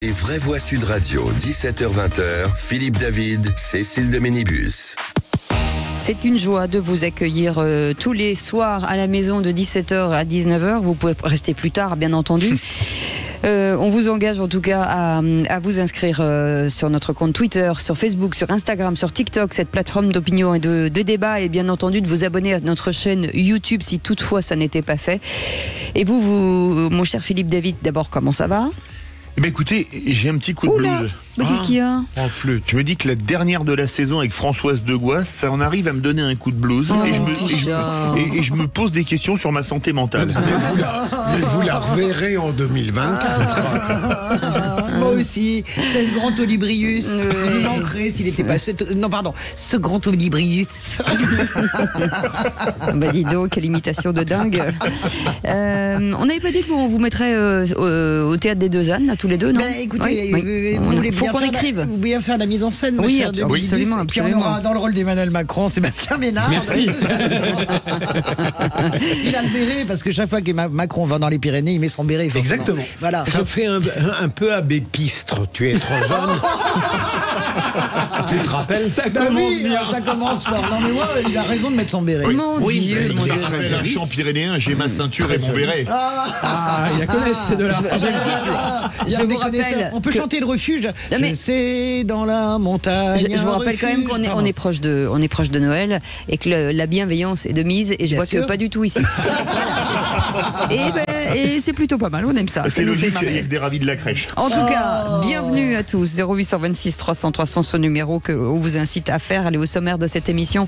Les vraies voix Sud Radio, 17h-20h, Philippe David, Cécile de Ménibus. C'est une joie de vous accueillir tous les soirs à la maison de 17h à 19h. Vous pouvez rester plus tard, bien entendu. On vous engage en tout cas à vous inscrire sur notre compte Twitter, sur Facebook, sur Instagram, sur TikTok, cette plateforme d'opinion et de débat, et bien entendu de vous abonner à notre chaîne YouTube si toutefois ça n'était pas fait. Et vous, mon cher Philippe David, d'abord, comment ça va ? Eh ben écoutez, j'ai un petit coup de blues. Mais qu'est-ce qu'il y a ? Tu me dis que la dernière de la saison avec Françoise Degois, ça en arrive à me donner un coup de blues. Et je me pose des questions sur ma santé mentale. Mais vous la reverrez en 2024. Moi aussi, ce grand Olibrius. Il me manquerait s'il n'était pas... ce grand Olibrius. Bah dis donc, quelle imitation de dingue. On n'avait pas dit qu'on vous mettrait au Théâtre des Deux Ânes, là, tous les deux, non ? Écoutez, vous voulez faut qu'on écrive. Vous voulez faire la mise en scène, oui, cher absolument. Puis on aura dans le rôle d'Emmanuel Macron, Sébastien Ménard. Merci. Il a le béret, parce que chaque fois que Macron va dans les Pyrénées, il met son béret. Forcément. Exactement. Voilà. Ça fait un peu abbé Pistre. Tu es trop jeune. Tu te rappelles ? Ça commence bien. Ça commence fort. Non mais moi, il a raison de mettre son béret. Mon Dieu, mon Dieu. Un champ pyrénéen, j'ai ma ceinture et mon béret. Il y a que ces deux-là. Je vous rappelle. On peut chanter le refuge. Je sais dans la montagne. Je vous rappelle quand même qu'on est proche de Noël et que la bienveillance est de mise, et je vois que pas du tout ici. Et c'est plutôt pas mal, on aime ça. C'est logique, il y a que des ravis de la crèche. En tout cas, bienvenue à tous. 0826 300 300, ce numéro qu'on vous incite à faire. Allez, au sommaire de cette émission,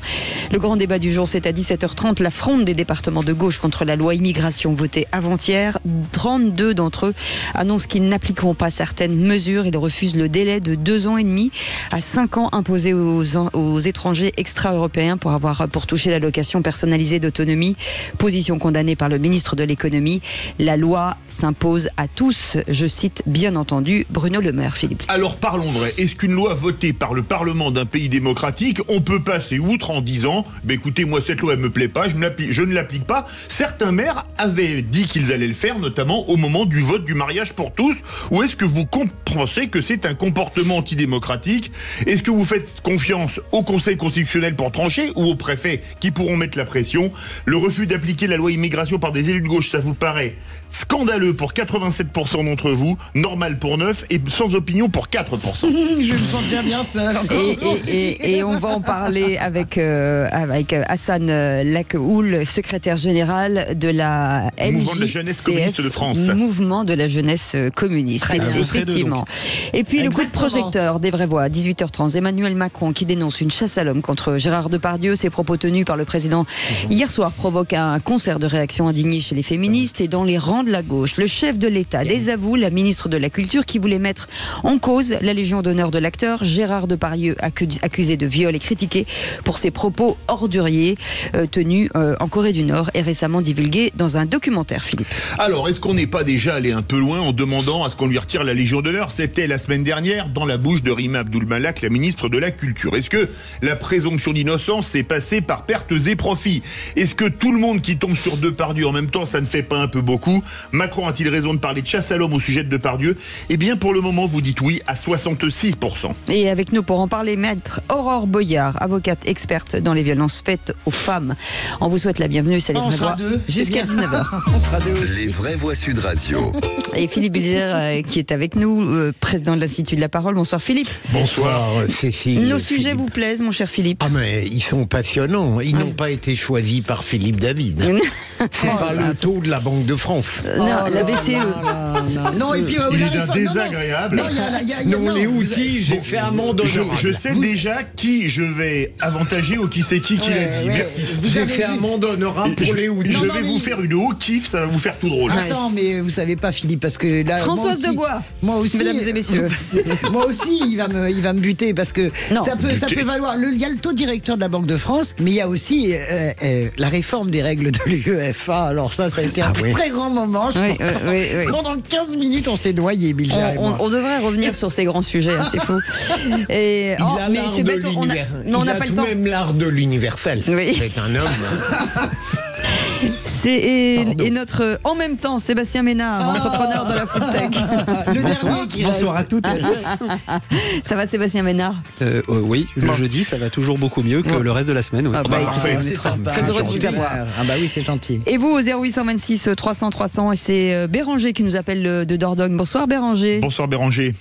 le grand débat du jour, c'est à 17h30. La fronde des départements de gauche contre la loi immigration votée avant-hier. 32 d'entre eux annoncent qu'ils n'appliqueront pas certaines mesures. Ils refusent le délai de 2 ans et demi à 5 ans imposé aux étrangers extra-européens pour toucher l'allocation personnalisée d'autonomie. Position condamnée par le ministre de l'économie. La loi s'impose à tous. Je cite bien entendu Bruno Le Maire. Philippe. Alors parlons vrai. Est-ce qu'une loi votée par le Parlement d'un pays démocratique, on peut passer outre en disant écoutez, moi cette loi elle me plaît pas, je ne l'applique pas. Certains maires avaient dit qu'ils allaient le faire, notamment au moment du vote du mariage pour tous. Ou est-ce que vous pensez que c'est un comportement antidémocratique ? Est-ce que vous faites confiance au Conseil constitutionnel pour trancher, ou aux préfets qui pourront mettre la pression ? Le refus d'appliquer la loi immigration par des élus de gauche, ça vous paraît scandaleux pour 87% d'entre vous, normal pour 9% et sans opinion pour 4%. Je me sentais bien seul encore. Et on va en parler avec Hassan Lakehoul, secrétaire général de la Mouvement de la jeunesse communiste de France. Mouvement de la jeunesse communiste, effectivement. Et puis le coup de projecteur des vraies voix, 18h30. Emmanuel Macron qui dénonce une chasse à l'homme contre Gérard Depardieu. Ces propos tenus par le président hier soir provoquent un concert de réaction indigné chez les féministes et dans les rangs de la gauche. Le chef de l'État désavoue la ministre de la Culture qui voulait mettre en cause la Légion d'honneur de l'acteur Gérard Depardieu, accusé de viol et critiqué pour ses propos orduriers tenus en Corée du Nord et récemment divulgués dans un documentaire. Philippe. Alors, est-ce qu'on n'est pas déjà allé un peu loin en demandant à ce qu'on lui retire la Légion d'honneur ? C'était la semaine dernière dans la bouche de Rima Abdul-Malak, la ministre de la Culture. Est-ce que la présomption d'innocence s'est passée par pertes et profits ? Est-ce que tout le monde qui tombe sur Depardieu en même temps, ça ne fait pas un peu beaucoup ? Macron a-t-il raison de parler de chasse à l'homme au sujet de Depardieu ? Eh bien, pour le moment, vous dites oui à 66%. Et avec nous pour en parler, maître Aurore Boyard, avocate experte dans les violences faites aux femmes. On vous souhaite la bienvenue, c'est les vraies voix jusqu'à 19h. On sera deux aussi. Les vraies voix Sud Radio. Et Philippe Bilger qui est avec nous, président de l'Institut de la Parole. Bonsoir Philippe. Bonsoir Cécile. Nos sujets vous plaisent, mon cher Philippe ? Ah mais ils sont passionnants. Ils n'ont pas été choisis par Philippe David. C'est pas le taux de la Banque de France. Non, la BCE. Non, et puis, Il est d'un désagréable. Non, les outils, j'ai fait amende honorable. Je sais déjà qui je vais avantager ou qui c'est qui l'a dit. Merci. J'ai fait amende honorable pour les outils. Je vais vous faire une haut kiff, ça va vous faire tout drôle. Attends, mais vous savez pas, Philippe, parce que là, Françoise Degois. Moi aussi, mesdames et messieurs. Moi aussi, il va me buter parce que ça peut valoir. Il y a le taux directeur de la Banque de France, mais il y a aussi la réforme des règles de l'UEFA. Alors ça a été un très grand moment. Oui. Pendant 15 minutes, on s'est noyé, Bilger et moi. On devrait revenir sur ces grands sujets, hein, c'est fou. Et, mais c'est bête, on n'a pas le temps. Il a tout de même l'art de l'universel. Oui. C'est un homme. Et notre, en même temps, Sébastien Ménard, entrepreneur de la foodtech. Bonsoir à toutes et à tous. Ça va, Sébastien Ménard? Oui, le jeudi, ça va toujours beaucoup mieux que le reste de la semaine. Oui. Parfait. C'est sympa. Très heureux de vous avoir. Ah bah oui, c'est gentil. Et vous, au 0826 300 300, et c'est Béranger qui nous appelle de Dordogne. Bonsoir Béranger. Bonsoir Béranger.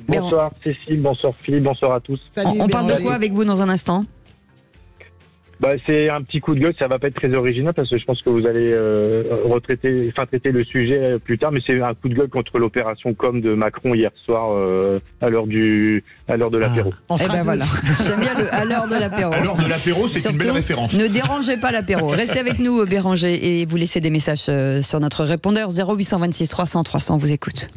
Bonsoir Cécile, bonsoir Philippe, bonsoir à tous. Salut, On parle de Béranger. quoi avec vous dans un instant? C'est un petit coup de gueule, ça va pas être très original parce que je pense que vous allez traiter le sujet plus tard, mais c'est un coup de gueule contre l'opération com de Macron hier soir à l'heure de l'apéro. Voilà. J'aime bien à l'heure de l'apéro. À l'heure de l'apéro, c'est une belle référence. Ne dérangez pas l'apéro. Restez avec nous, Béranger, et vous laissez des messages sur notre répondeur 0826 300 300. On vous écoute.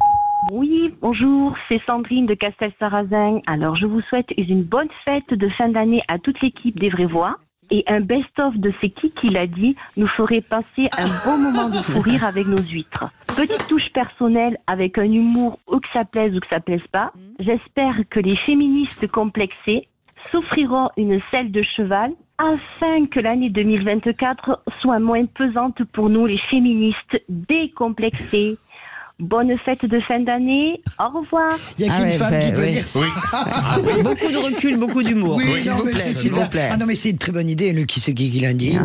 Oui, bonjour, c'est Sandrine de Castel-Sarrazin. Alors, je vous souhaite une bonne fête de fin d'année à toute l'équipe des Vraies Voix. Et un best-of de c'est qui l'a dit nous ferait passer un bon moment de fou rire avec nos huîtres. Petite touche personnelle avec un humour ou que ça plaise ou que ça plaise pas. J'espère que les féministes complexées s'offriront une selle de cheval afin que l'année 2024 soit moins pesante pour nous les féministes décomplexées. Bonne fête de fin d'année, au revoir. Il n'y a qu'une femme qui peut dire ça. Oui. Beaucoup de recul, beaucoup d'humour. Oui, s'il vous plaît. Ah non, mais c'est une très bonne idée. Le qui c'est qui l'a dit.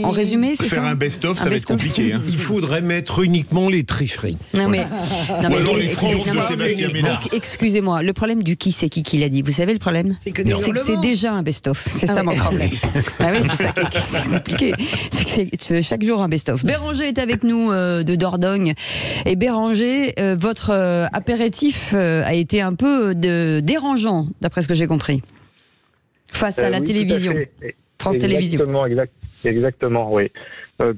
En résumé, c'est Faire ça. un best-of, ça va être compliqué. Hein. Il faudrait mettre uniquement les tricheries. Non mais les friands de Sébastien Ménard. Excusez-moi, le problème du qui c'est qui l'a dit, vous savez le problème? C'est que c'est déjà un best-of. C'est ça mon problème. Ah oui, c'est ça qui est compliqué. C'est que chaque jour un best-of. Béranger est avec nous de Dordogne. Et Béranger, votre apéritif a été un peu dérangeant, d'après ce que j'ai compris, face à la télévision. France Télévisions. Exactement, oui.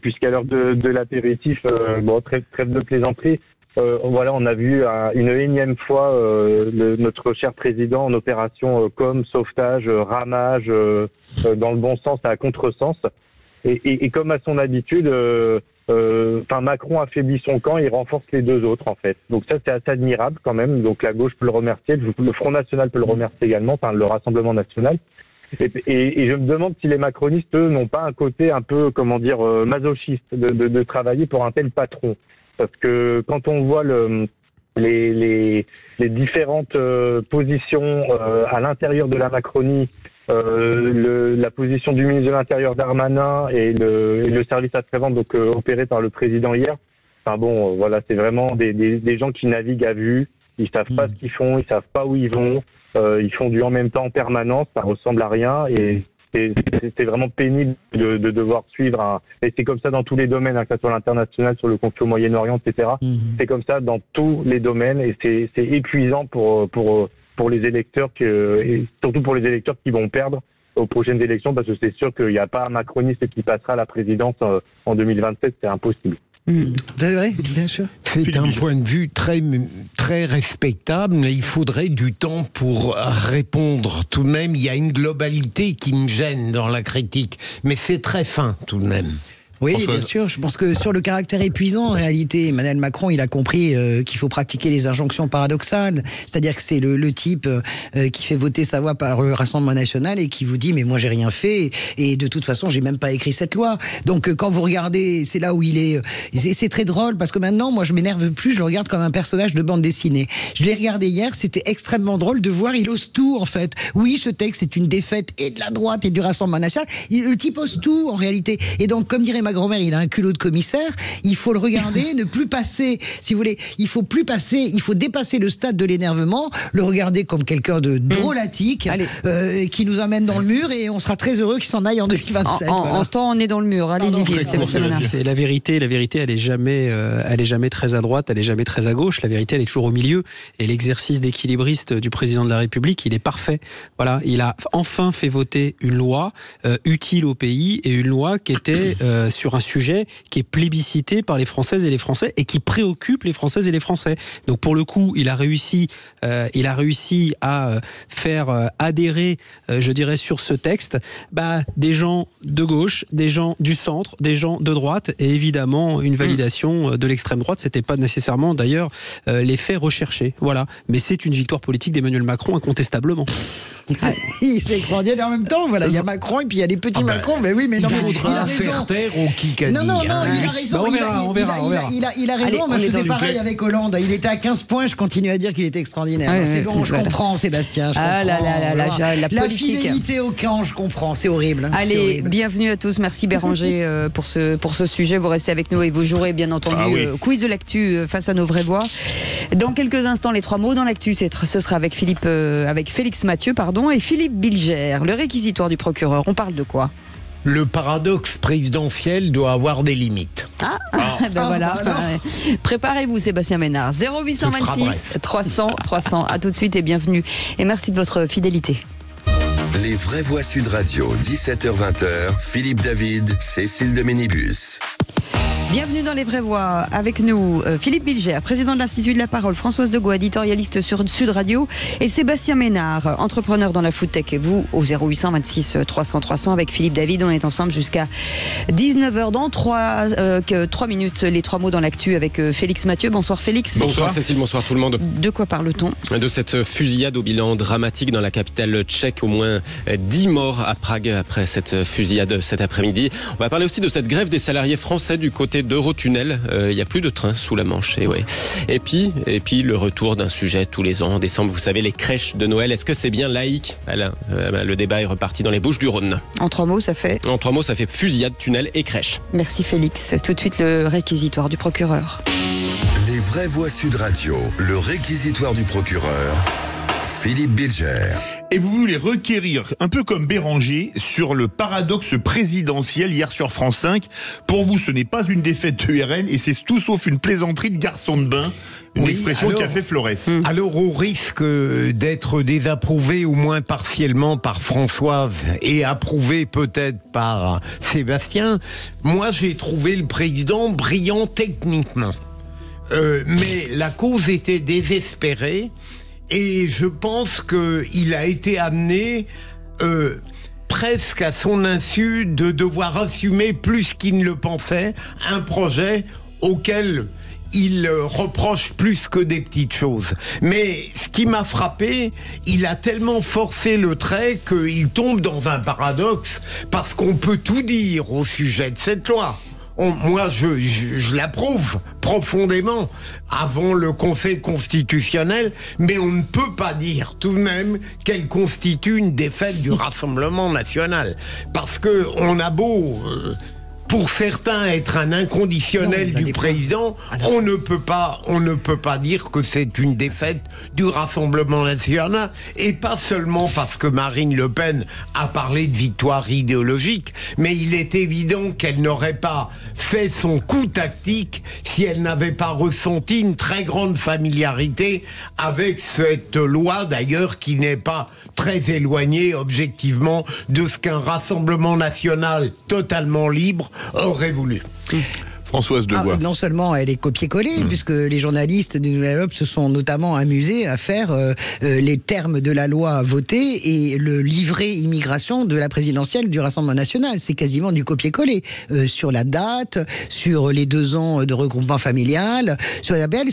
Puisqu'à l'heure de l'apéritif, trêve de plaisanterie, on a vu une énième fois notre cher président en opération com, sauvetage, ramage, dans le bon sens à contresens. Et comme à son habitude, Macron affaiblit son camp, il renforce les deux autres en fait. Donc ça c'est assez admirable quand même. Donc la gauche peut le remercier, le Front National peut le remercier également, le Rassemblement National. Et je me demande si les macronistes, eux, n'ont pas un côté un peu, masochiste de travailler pour un tel patron. Parce que quand on voit les différentes positions à l'intérieur de la Macronie, la position du ministre de l'Intérieur Darmanin et le service après-vente opéré par le président hier, c'est vraiment des gens qui naviguent à vue, ils savent pas ce qu'ils font, ils savent pas où ils vont, ils font du en même temps en permanence, ça ressemble à rien et c'est vraiment pénible de devoir suivre et c'est comme ça dans tous les domaines, que ce soit l'international, sur le conflit au Moyen-Orient, etc. C'est comme ça dans tous les domaines et c'est épuisant pour les électeurs et surtout pour les électeurs qui vont perdre aux prochaines élections parce que c'est sûr qu'il n'y a pas un macroniste qui passera à la présidence en 2027, c'est impossible. C'est vrai, bien sûr. C'est un point de vue très, très respectable, mais il faudrait du temps pour répondre. Tout de même, il y a une globalité qui me gêne dans la critique, mais c'est très fin tout de même. Oui, Françoise. bien sûr. Je pense que sur le caractère épuisant, en réalité, Emmanuel Macron, il a compris qu'il faut pratiquer les injonctions paradoxales. C'est-à-dire que c'est le type qui fait voter sa voix par le Rassemblement National et qui vous dit « mais moi, j'ai rien fait et de toute façon, j'ai même pas écrit cette loi ». Donc, quand vous regardez, c'est là où il est... C'est très drôle parce que maintenant, moi, je m'énerve plus, je le regarde comme un personnage de bande dessinée. Je l'ai regardé hier, c'était extrêmement drôle de voir, il ose tout, en fait. Oui, ce texte, c'est une défaite et de la droite et du Rassemblement National. Le type ose tout, en réalité. Et donc, comme dirait ma grand-mère, il a un culot de commissaire, il faut le regarder, ne plus passer, si vous voulez, il faut dépasser le stade de l'énervement, le regarder comme quelqu'un de drôlatique, qui nous amène dans le mur et on sera très heureux qu'il s'en aille en 2027. En temps, on est dans le mur. Allez-y, c'est la vérité, elle est jamais très à droite, elle est jamais très à gauche, la vérité elle est toujours au milieu et l'exercice d'équilibriste du président de la République, il est parfait. Voilà, il a enfin fait voter une loi utile au pays et une loi qui était sur un sujet qui est plébiscité par les Françaises et les Français et qui préoccupe les Françaises et les Français. Donc pour le coup, il a réussi à faire adhérer, je dirais, sur ce texte, des gens de gauche, des gens du centre, des gens de droite, et évidemment une validation de l'extrême droite. C'était pas nécessairement d'ailleurs l'effet recherché. Voilà. Mais c'est une victoire politique d'Emmanuel Macron, incontestablement. C'est extraordinaire. En même temps, voilà, il y a Macron et puis il y a des petits Macron. Mais oui, mais non, il faudra a faire taire au Kikadi. Non, il a raison. On verra. Il a raison. Allez, moi, je faisais pareil avec Hollande. Il était à 15 points. Je continue à dire qu'il était extraordinaire. C'est bon, je comprends, Sébastien. La fidélité au camp, je comprends. C'est horrible. Allez, bienvenue à tous. Merci Béranger pour ce sujet. Vous restez avec nous et vous jouerez bien entendu quiz de l'actu face à nos vraies voix. Dans quelques instants, les 3 mots dans l'actu, ce sera avec Félix Mathieu, et Philippe Bilger. Le réquisitoire du procureur, on parle de quoi ? Le paradoxe présidentiel doit avoir des limites. Voilà. Préparez-vous, Sébastien Ménard. 0826 300 300. À tout de suite et bienvenue. Et merci de votre fidélité. Les vraies voix Sud Radio, 17h-20h, Philippe David, Cécile de Ménibus. Bienvenue dans Les Vraies Voix. Avec nous, Philippe Bilger, président de l'Institut de la Parole, Françoise Degaut, éditorialiste sur Sud Radio, et Sébastien Ménard, entrepreneur dans la foodtech. Et vous, au 0826 300 300, avec Philippe David, on est ensemble jusqu'à 19h. Dans 3 minutes, les 3 mots dans l'actu avec Félix Mathieu. Bonsoir Félix. Bonsoir Cécile, bonsoir tout le monde. De quoi parle-t-on ? De cette fusillade au bilan dramatique dans la capitale tchèque. Au moins 10 morts à Prague après cette fusillade cet après-midi. On va parler aussi de cette grève des salariés français du côté d'Eurotunnel. Il n'y a plus de train sous la Manche. Et puis le retour d'un sujet tous les ans en décembre. Vous savez, les crèches de Noël. Est-ce que c'est bien laïque ? Le débat est reparti dans les Bouches-du-Rhône. En 3 mots, ça fait fusillade, tunnel et crèche. Merci Félix. Tout de suite, le réquisitoire du procureur. Les vraies voix Sud Radio, le réquisitoire du procureur, Philippe Bilger. Et vous voulez requérir, un peu comme Béranger, sur le paradoxe présidentiel hier sur France 5. Pour vous, ce n'est pas une défaite de RN et c'est tout sauf une plaisanterie de garçon de bain. Une expression qui a fait Flores. Alors, au risque d'être désapprouvé au moins partiellement par Françoise et approuvé peut-être par Sébastien, moi j'ai trouvé le président brillant techniquement. Mais la cause était désespérée. Et je pense qu'il a été amené presque à son insu de devoir assumer plus qu'il ne le pensait un projet auquel il reproche plus que des petites choses. Mais ce qui m'a frappé, il a tellement forcé le trait qu'il tombe dans un paradoxe parce qu'on peut tout dire au sujet de cette loi. Moi, je l'approuve profondément avant le Conseil constitutionnel, mais on ne peut pas dire tout de même qu'elle constitue une défaite du Rassemblement national. Parce que on a beau, pour certains, être un inconditionnel du président, on ne peut pas dire que c'est une défaite du Rassemblement national, et pas seulement parce que Marine Le Pen a parlé de victoire idéologique, mais il est évident qu'elle n'aurait pas fait son coup tactique si elle n'avait pas ressenti une très grande familiarité avec cette loi, d'ailleurs, qui n'est pas très éloignée objectivement de ce qu'un Rassemblement national totalement libre aurait voulu. Françoise Degois. Non seulement elle est copiée-collée, puisque les journalistes du Nouvel Obs se sont notamment amusés à faire les termes de la loi votée et le livret immigration de la présidentielle du Rassemblement national. C'est quasiment du copier-coller. Sur la date, sur les 2 ans de regroupement familial, sur la BL,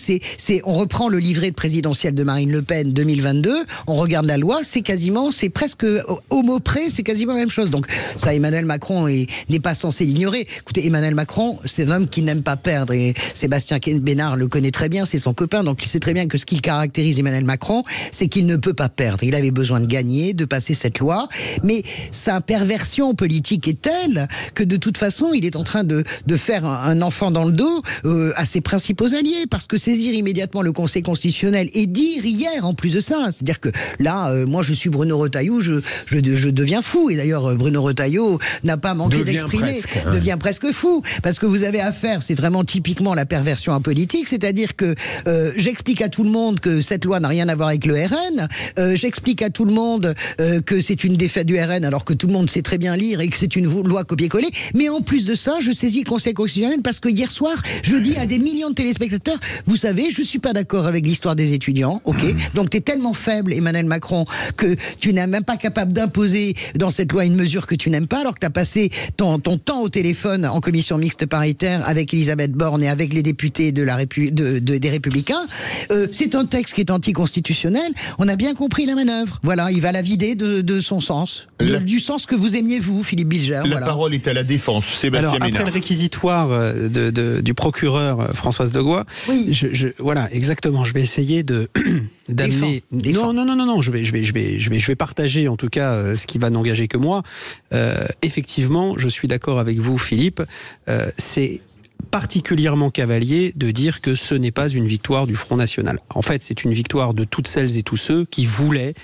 on reprend le livret de présidentielle de Marine Le Pen 2022, on regarde la loi, c'est presque au mot près, c'est quasiment la même chose. Donc ça, Emmanuel Macron n'est pas censé l'ignorer. Écoutez, Emmanuel Macron, c'est un homme qui n'aime pas perdre, et Sébastien Bénard le connaît très bien, c'est son copain, donc il sait très bien que ce qui caractérise Emmanuel Macron, c'est qu'il ne peut pas perdre. Il avait besoin de gagner, de passer cette loi, mais sa perversion politique est telle que de toute façon, il est en train de faire un enfant dans le dos à ses principaux alliés, parce que saisir immédiatement le Conseil constitutionnel et dire hier, en plus de ça, c'est-à-dire que là, moi je suis Bruno Retailleau, je deviens fou, et d'ailleurs Bruno Retailleau n'a pas manqué d'exprimer, devient presque fou, parce que vous avez affaire faire, c'est vraiment typiquement la perversion en politique, c'est-à-dire que j'explique à tout le monde que cette loi n'a rien à voir avec le RN, j'explique à tout le monde que c'est une défaite du RN alors que tout le monde sait très bien lire et que c'est une loi copier-coller, mais en plus de ça, je saisis le Conseil constitutionnel parce que hier soir, je dis à des millions de téléspectateurs, vous savez, je suis pas d'accord avec l'histoire des étudiants, ok, donc t'es tellement faible, Emmanuel Macron, que tu n'es même pas capable d'imposer dans cette loi une mesure que tu n'aimes pas, alors que tu as passé ton temps au téléphone en commission mixte paritaire avec Elisabeth Borne et avec les députés des Républicains. C'est un texte qui est anticonstitutionnel. On a bien compris la manœuvre. Voilà, il va la vider de son sens, du sens que vous aimiez vous, Philippe Bilger. La parole est à la défense. Sébastien Alors, Ménard. après le réquisitoire du procureur Françoise Degois, oui. Voilà, exactement. Je vais essayer d'amener. Non. Je vais partager en tout cas ce qui va n'engager que moi. Effectivement, je suis d'accord avec vous, Philippe. C'est particulièrement cavalier de dire que ce n'est pas une victoire du Front National. En fait, c'est une victoire de toutes celles et tous ceux qui voulaient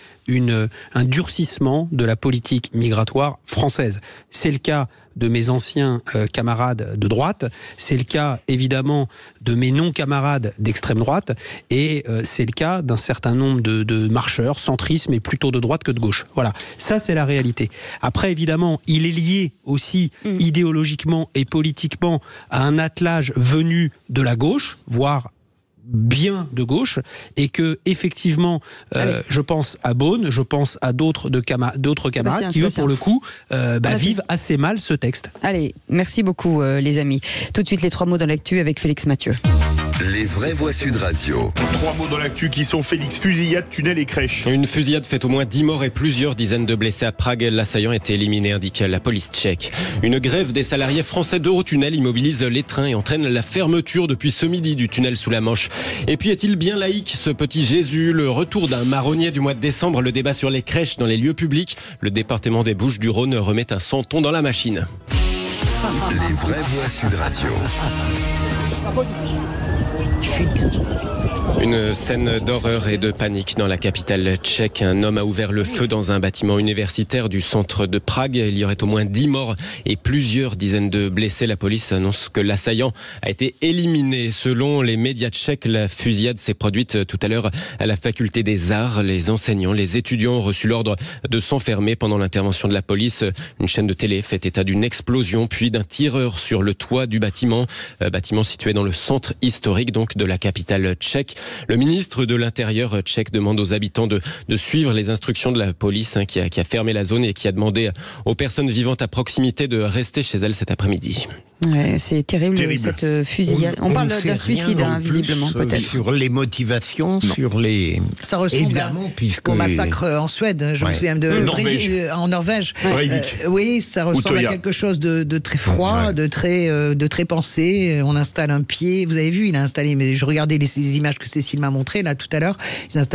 un durcissement de la politique migratoire française. C'est le cas de mes anciens camarades de droite, c'est le cas évidemment de mes non-camarades d'extrême droite, et c'est le cas d'un certain nombre de marcheurs centristes, mais plutôt de droite que de gauche. Voilà, ça c'est la réalité. Après évidemment, il est lié aussi idéologiquement et politiquement à un attelage venu de la gauche, voire bien de gauche, et que effectivement je pense à Beaune, je pense à d'autres camarades qui eux pour le coup vivent assez mal ce texte. Allez, merci beaucoup les amis. Tout de suite les 3 mots dans l'actu avec Félix Mathieu. Les vraies voix Sud Radio. 3 mots dans l'actu qui sont Félix, fusillade, tunnel et crèche. Une fusillade fait au moins 10 morts et plusieurs dizaines de blessés à Prague. L'assaillant a été éliminé, indique la police tchèque. Une grève des salariés français d'Eurotunnel immobilise les trains et entraîne la fermeture depuis ce midi du tunnel sous la Manche. Et puis est-il bien laïque ce petit Jésus? Le retour d'un marronnier du mois de décembre, le débat sur les crèches dans les lieux publics. Le département des Bouches-du-Rhône remet un santon dans la machine. Les vraies voix Sud Radio. Une scène d'horreur et de panique dans la capitale tchèque. Un homme a ouvert le feu dans un bâtiment universitaire du centre de Prague. Il y aurait au moins 10 morts et plusieurs dizaines de blessés. La police annonce que l'assaillant a été éliminé. Selon les médias tchèques, la fusillade s'est produite tout à l'heure à la faculté des arts. Les enseignants, les étudiants ont reçu l'ordre de s'enfermer pendant l'intervention de la police. Une chaîne de télé fait état d'une explosion puis d'un tireur sur le toit du bâtiment. Bâtiment situé dans le centre historique donc de la capitale tchèque. Le ministre de l'Intérieur tchèque demande aux habitants de suivre les instructions de la police qui a fermé la zone et qui a demandé aux personnes vivantes à proximité de rester chez elles cet après-midi. Ouais, c'est terrible cette fusillade. On parle d'un suicide, visiblement, peut-être. Sur les motivations, sur les... Ça ressemble au massacre en Suède. Je me souviens en Norvège. Oui, ça ressemble à quelque chose de très froid, de très pensé. On installe un pied. Vous avez vu, il a installé, mais je regardais les images que Cécile m'a montrées là tout à l'heure.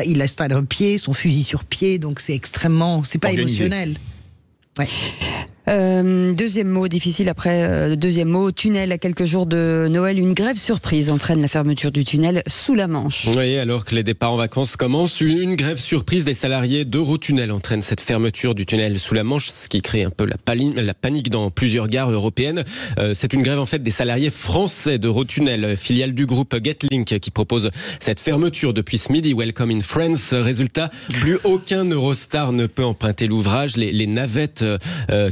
Il installe un pied, son fusil sur pied, donc c'est pas émotionnel. Ouais. Deuxième mot difficile après, deuxième mot, tunnel à quelques jours de Noël. Une grève surprise entraîne la fermeture du tunnel sous la Manche. Oui, alors que les départs en vacances commencent, une grève surprise des salariés d'Eurotunnel entraîne cette fermeture du tunnel sous la Manche, ce qui crée un peu la panique dans plusieurs gares européennes. C'est une grève en fait des salariés français d'Eurotunnel, filiale du groupe Getlink, qui propose cette fermeture depuis ce midi. Welcome in France. Résultat, plus aucun Eurostar ne peut emprunter l'ouvrage. Les navettes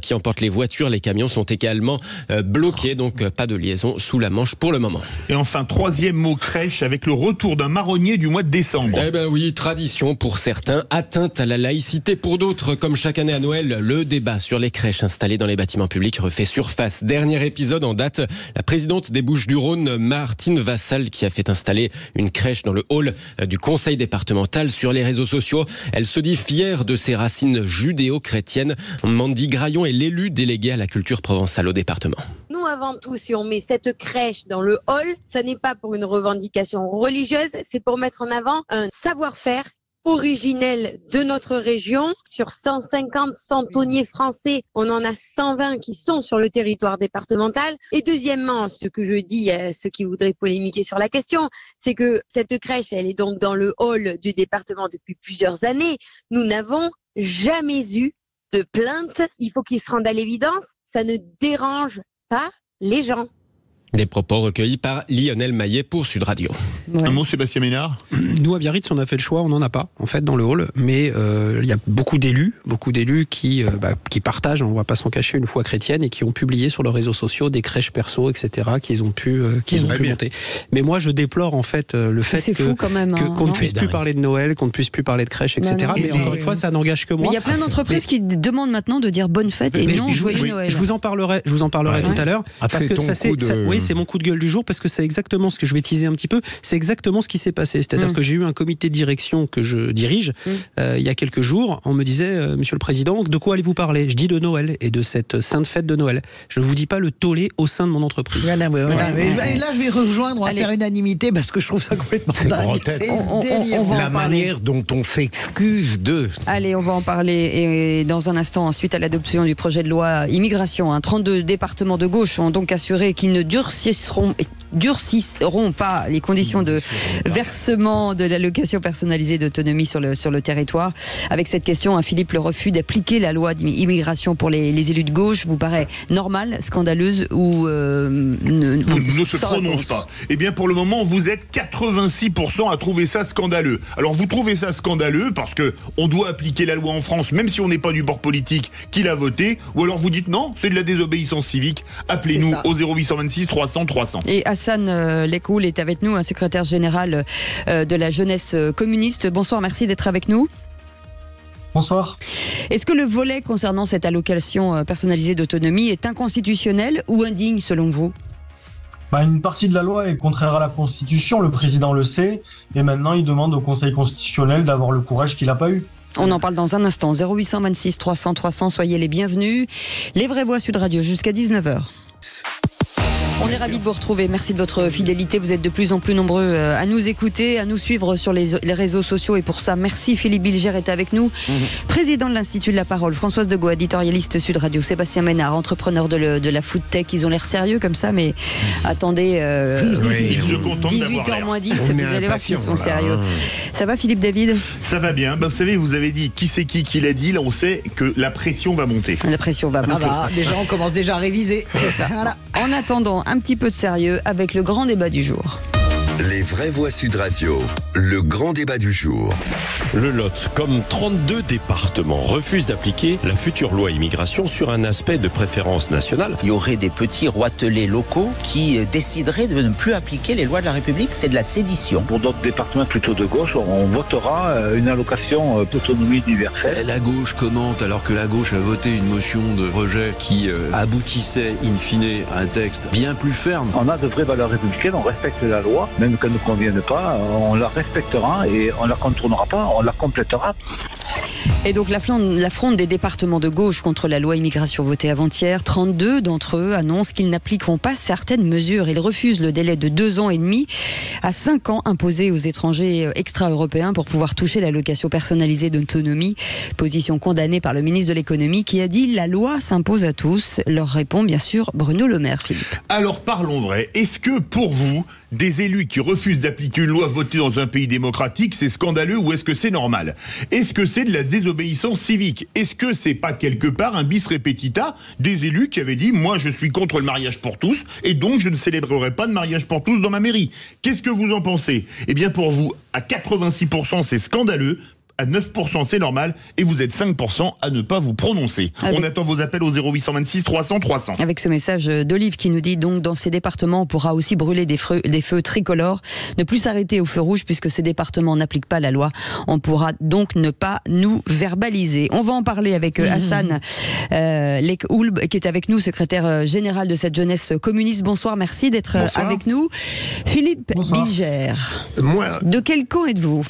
qui emportent les voitures, les camions sont également bloqués, donc pas de liaison sous la Manche pour le moment. Et enfin, 3e mot, crèche, avec le retour d'un marronnier du mois de décembre. Eh ben oui, tradition pour certains, atteinte à la laïcité pour d'autres. Comme chaque année à Noël, le débat sur les crèches installées dans les bâtiments publics refait surface. Dernier épisode en date, la présidente des Bouches-du-Rhône, Martine Vassal, qui a fait installer une crèche dans le hall du conseil départemental. Sur les réseaux sociaux, elle se dit fière de ses racines judéo-chrétiennes. Mandy Graillon est l'élu délégué à la culture provençale au département. Nous, avant tout, si on met cette crèche dans le hall, ce n'est pas pour une revendication religieuse, c'est pour mettre en avant un savoir-faire originel de notre région. Sur 150 centonniers français, on en a 120 qui sont sur le territoire départemental. Et deuxièmement, ce que je dis à ceux qui voudraient polémiquer sur la question, c'est que cette crèche, elle est donc dans le hall du département depuis plusieurs années. Nous n'avons jamais eu de plainte. Il faut qu'ils se rendent à l'évidence. Ça ne dérange pas les gens. Des propos recueillis par Lionel Maillet pour Sud Radio. Un mot, Sébastien Ménard ? Nous, à Biarritz, on a fait le choix, on n'en a pas, en fait, dans le hall, mais il y a beaucoup d'élus qui partagent, on ne va pas s'en cacher, une foi chrétienne et qui ont publié sur leurs réseaux sociaux des crèches perso, etc., qu'ils ont pu monter. Mais moi, je déplore, en fait, le fait qu'on ne puisse plus parler de Noël, qu'on ne puisse plus parler de crèche, etc. Mais encore une fois, ça n'engage que moi. Mais il y a plein d'entreprises qui demandent maintenant de dire bonne fête et non joyeux Noël. Je vous en parlerai tout à l'heure, parce que c'est mon coup de gueule du jour, parce que c'est exactement ce que je vais teaser un petit peu, c'est exactement ce qui s'est passé. C'est-à-dire que j'ai eu un comité de direction que je dirige il y a quelques jours. On me disait, Monsieur le Président, de quoi allez-vous parler ? Je dis de Noël et de cette sainte fête de Noël. Je ne vous dis pas le tollé au sein de mon entreprise. Là, je vais rejoindre, on va faire unanimité parce que je trouve ça complètement dingue. La manière dont on s'excuse d'eux. Allez, on va en parler et dans un instant, suite à l'adoption du projet de loi immigration. 32 départements de gauche ont donc assuré qu'ils ne durciront pas les conditions de versement de l'allocation personnalisée d'autonomie sur le territoire. Avec cette question, Philippe, le refus d'appliquer la loi d'immigration pour les élus de gauche vous paraît normale, scandaleuse ou ne se prononce pas. Eh bien, pour le moment, vous êtes 86% à trouver ça scandaleux. Alors, vous trouvez ça scandaleux parce que on doit appliquer la loi en France, même si on n'est pas du bord politique qui l'a voté, ou alors vous dites non, c'est de la désobéissance civique. Appelez-nous au 0826 300 300. Et Hassan Lekoul est avec nous, un secrétaire général de la jeunesse communiste. Bonsoir, merci d'être avec nous. Bonsoir. Est-ce que le volet concernant cette allocation personnalisée d'autonomie est inconstitutionnel ou indigne selon vous ? Une partie de la loi est contraire à la Constitution, le président le sait, et maintenant il demande au Conseil constitutionnel d'avoir le courage qu'il n'a pas eu. On en parle dans un instant. 0826 300 300, soyez les bienvenus. Les vraies voix Sud Radio jusqu'à 19h. On est ravis de vous retrouver. Merci de votre fidélité. Vous êtes de plus en plus nombreux à nous écouter, à nous suivre sur les réseaux sociaux. Et pour ça, merci. Philippe Bilger est avec nous. Président de l'Institut de la Parole. Françoise Degault, éditorialiste Sud Radio. Sébastien Ménard, entrepreneur de la food tech. Ils ont l'air sérieux comme ça, mais attendez, 18h moins 10, vous allez voir s'ils sont sérieux. Ça va, Philippe David ? Ça va bien. Vous savez, vous avez dit qui c'est qui l'a dit. Là, on sait que la pression va monter. La pression va monter. Déjà, on commence déjà à réviser. C'est ça. Voilà. En attendant, un petit peu de sérieux avec le grand débat du jour. Les vraies voix Sud Radio, le grand débat du jour. Le Lot, comme 32 départements, refuse d'appliquer la future loi immigration sur un aspect de préférence nationale. Il y aurait des petits roitelets locaux qui décideraient de ne plus appliquer les lois de la République. C'est de la sédition. Pour d'autres départements plutôt de gauche, on votera une allocation d'autonomie universelle. La gauche commente alors que la gauche a voté une motion de rejet qui aboutissait in fine à un texte bien plus ferme. On a de vraies valeurs républicaines, on respecte la loi. Même qu'elle ne convienne pas, on la respectera et on la contournera pas, on la complétera. Et donc la fronde des départements de gauche contre la loi immigration votée avant-hier, 32 d'entre eux annoncent qu'ils n'appliqueront pas certaines mesures. Ils refusent le délai de 2 ans et demi à 5 ans imposé aux étrangers extra-européens pour pouvoir toucher l'allocation personnalisée d'autonomie. Position condamnée par le ministre de l'économie qui a dit « la loi s'impose à tous ». Leur répond bien sûr Bruno Le Maire, Philippe. Alors parlons vrai, est-ce que pour vous, des élus qui refusent d'appliquer une loi votée dans un pays démocratique, c'est scandaleux ou est-ce que c'est normal ? Est-ce que c'est de la désobéissance civique ? Est-ce que c'est pas quelque part un bis repetita des élus qui avaient dit « moi je suis contre le mariage pour tous et donc je ne célébrerai pas de mariage pour tous dans ma mairie ». Qu'est-ce que vous en pensez ? Eh bien pour vous, à 86% c'est scandaleux, à 9% c'est normal et vous êtes 5% à ne pas vous prononcer. On attend vos appels au 0826 300 300. Avec ce message d'Olive qui nous dit donc dans ces départements on pourra aussi brûler des feux tricolores, ne plus s'arrêter au feu rouge puisque ces départements n'appliquent pas la loi. On pourra donc ne pas nous verbaliser. On va en parler avec Hassan Lekoul qui est avec nous, secrétaire général de cette jeunesse communiste. Bonsoir, merci d'être avec nous. Philippe Bilger, de quel camp êtes-vous ?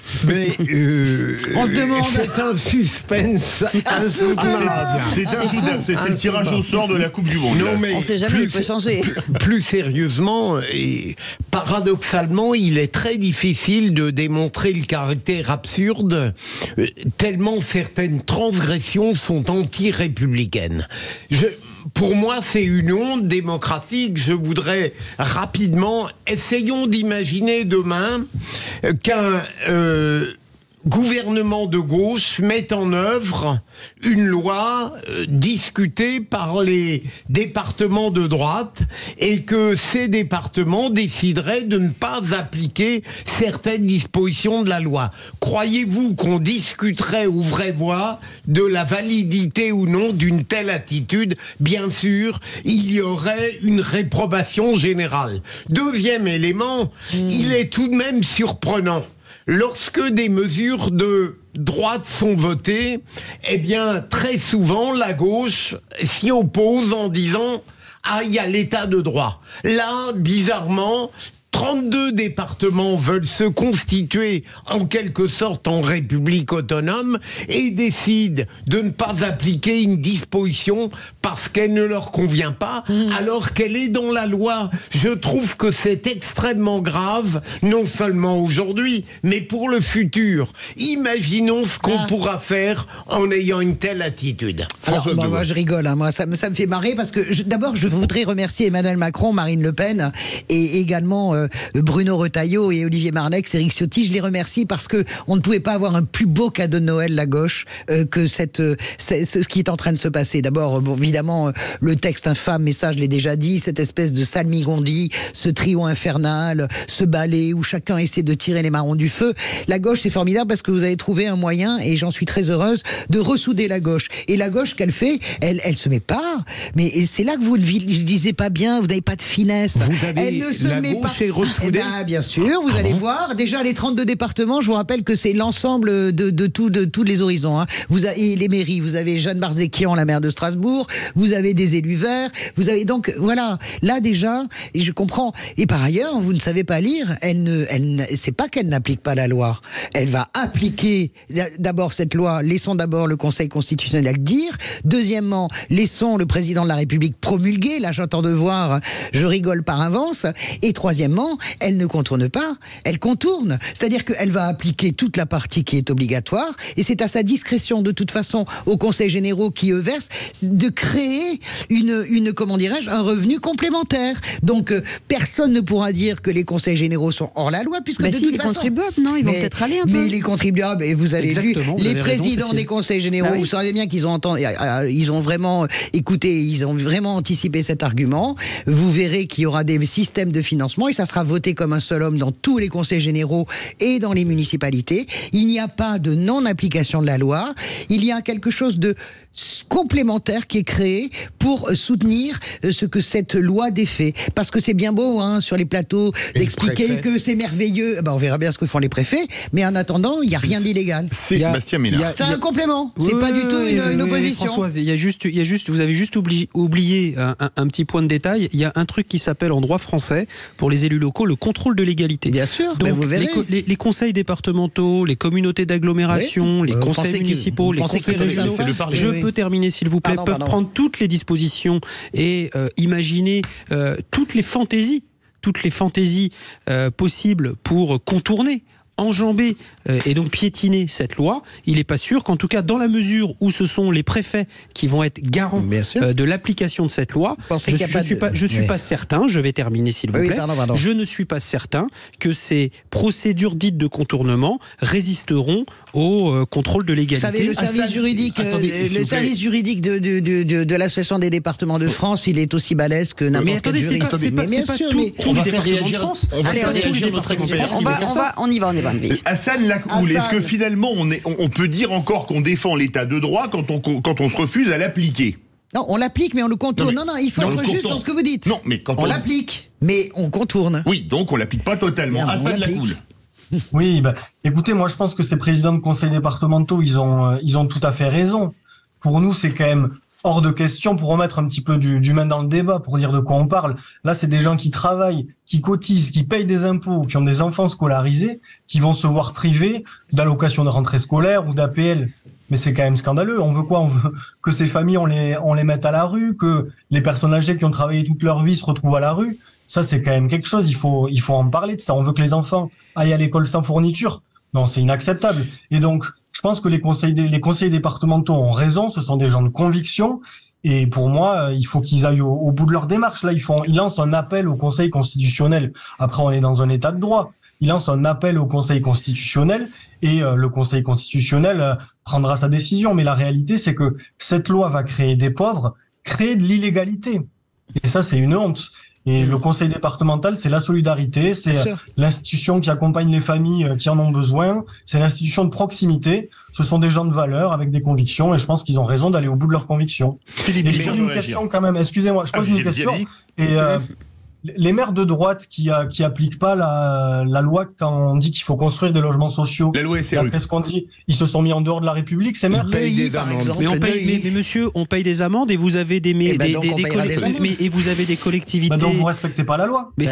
On se demande. C'est un suspense insoutenable. C'est le tirage au sort de la Coupe du Monde. Non, mais on ne sait jamais, il peut changer. Plus sérieusement, et paradoxalement, il est très difficile de démontrer le caractère absurde, tellement certaines transgressions sont anti-républicaines. Pour moi, c'est une honte démocratique. Je voudrais rapidement, essayons d'imaginer demain qu'un gouvernement de gauche met en œuvre une loi discutée par les départements de droite et que ces départements décideraient de ne pas appliquer certaines dispositions de la loi. Croyez-vous qu'on discuterait aux vraies voix de la validité ou non d'une telle attitude? Bien sûr, il y aurait une réprobation générale. Deuxième élément, il est tout de même surprenant. Lorsque des mesures de droite sont votées, eh bien, très souvent, la gauche s'y oppose en disant « Ah, il y a l'état de droit ». Là, bizarrement, 32 départements veulent se constituer en quelque sorte en république autonome et décident de ne pas appliquer une disposition parce qu'elle ne leur convient pas, alors qu'elle est dans la loi. Je trouve que c'est extrêmement grave, non seulement aujourd'hui, mais pour le futur. Imaginons ce qu'on pourra faire en ayant une telle attitude. Alors, moi, je rigole, hein. Moi, ça me fait marrer parce que d'abord, je voudrais remercier Emmanuel Macron, Marine Le Pen et également Bruno Retailleau et Olivier Marleix, Éric Ciotti. Je les remercie parce que on ne pouvait pas avoir un plus beau cadeau de Noël, la gauche, que ce qui est en train de se passer. D'abord, évidemment, le texte infâme, mais ça, je l'ai déjà dit, cette espèce de salmigondi, ce trio infernal, ce ballet où chacun essaie de tirer les marrons du feu. La gauche, c'est formidable parce que vous avez trouvé un moyen, et j'en suis très heureuse, de ressouder la gauche. Et la gauche, qu'elle fait, elle se met pas. Mais c'est là que vous ne lisez pas bien, vous n'avez pas de finesse. Elle ne se met pas. Eh ben, bien sûr, vous allez voir. Déjà, les 32 départements, je vous rappelle que c'est l'ensemble de tous les horizons. Hein. Et les mairies, vous avez Jeanne Barzéquian, la maire de Strasbourg, vous avez des élus verts, vous avez donc, voilà, là déjà, et je comprends. Et par ailleurs, vous ne savez pas lire, c'est pas qu'elle n'applique pas la loi. Elle va appliquer d'abord cette loi, laissons d'abord le Conseil constitutionnel dire. Deuxièmement, laissons le président de la République promulguer. Là, j'entends de voir, je rigole par avance. Et troisièmement, elle ne contourne pas, elle contourne. C'est-à-dire qu'elle va appliquer toute la partie qui est obligatoire, et c'est à sa discrétion, de toute façon, aux conseils généraux qui eux versent, de créer comment dirais-je, un revenu complémentaire. Donc, personne ne pourra dire que les conseils généraux sont hors la loi, puisque de toute les façon... contribuables, non, ils vont peut-être aller un peu. Mais les contribuables, et vous avez vu, les présidents des conseils généraux, vous savez bien qu'ils ont ils ont vraiment écouté, ils ont vraiment anticipé cet argument. Vous verrez qu'il y aura des systèmes de financement, et ça sera voté comme un seul homme dans tous les conseils généraux et dans les municipalités. Il n'y a pas de non-application de la loi. Il y a quelque chose de complémentaire qui est créé pour soutenir ce que cette loi défait. Parce que c'est bien beau, hein, sur les plateaux, d'expliquer que c'est merveilleux. Ben, on verra bien ce que font les préfets, mais en attendant, il n'y a rien d'illégal. C'est Bastien Ménard. C'est un complément. C'est pas du tout une opposition. Françoise, il y a juste, vous avez juste oublié un petit point de détail. Il y a un truc qui s'appelle en droit français, pour les élus locaux, le contrôle de légalité. Bien sûr. Donc, vous verrez. Les conseils départementaux, les communautés d'agglomération, les conseils municipaux, les conseils régionaux, je peux terminer s'il vous plaît, peuvent prendre toutes les dispositions et imaginer toutes les fantaisies possibles pour contourner, enjamber et donc piétiner cette loi. Il n'est pas sûr qu'en tout cas, dans la mesure où ce sont les préfets qui vont être garants de l'application de cette loi, je suis pas certain, je vais terminer s'il vous plaît, je ne suis pas certain que ces procédures dites de contournement résisteront au contrôle de légalité. Vous savez, le service juridique, service juridique de l'Association des départements de France, il est aussi balèze que n'importe quel juriste. On va faire réagir notre expert. On y va. Hassan Lakoul, est-ce que finalement on peut dire encore qu'on défend l'état de droit quand on se refuse à l'appliquer? Non, on l'applique, mais on le contourne. Non, il faut être juste dans ce que vous dites. Non, mais quand on l'applique, mais on contourne. Oui, donc on l'applique pas totalement. Hassan Lakoul. Oui, écoutez, moi je pense que ces présidents de conseils départementaux, ils ont tout à fait raison. Pour nous, c'est quand même hors de question, pour remettre un petit peu d'humain dans le débat, pour dire de quoi on parle. Là, c'est des gens qui travaillent, qui cotisent, qui payent des impôts, qui ont des enfants scolarisés, qui vont se voir privés d'allocations de rentrée scolaire ou d'APL. Mais c'est quand même scandaleux. On veut quoi? On veut que ces familles, on les mette à la rue, que les personnes âgées qui ont travaillé toute leur vie se retrouvent à la rue. Ça, c'est quand même quelque chose. Il faut en parler de ça. On veut que les enfants aillent à l'école sans fourniture. Non, c'est inacceptable. Et donc, je pense que les conseils départementaux ont raison. Ce sont des gens de conviction. Et pour moi, il faut qu'ils aillent au bout de leur démarche. Là, ils lancent un appel au Conseil constitutionnel. Après, on est dans un état de droit. il lance un appel au Conseil constitutionnel et le Conseil constitutionnel prendra sa décision. Mais la réalité, c'est que cette loi va créer des pauvres, créer de l'illégalité. Et ça, c'est une honte. Et le conseil départemental, c'est la solidarité, c'est l'institution qui accompagne les familles qui en ont besoin, c'est l'institution de proximité. Ce sont des gens de valeur avec des convictions et je pense qu'ils ont raison d'aller au bout de leurs convictions. Philippe, et je pose une question quand même, excusez-moi, je pose une question. Et les maires de droite qui appliquent pas la loi quand on dit qu'il faut construire des logements sociaux, la loi SRU. Après ce qu'on dit, ils se sont mis en dehors de la République, ces maires. Mais monsieur, on paye des amendes et vous avez des vous avez des collectivités. Donc vous respectez pas la loi. Mais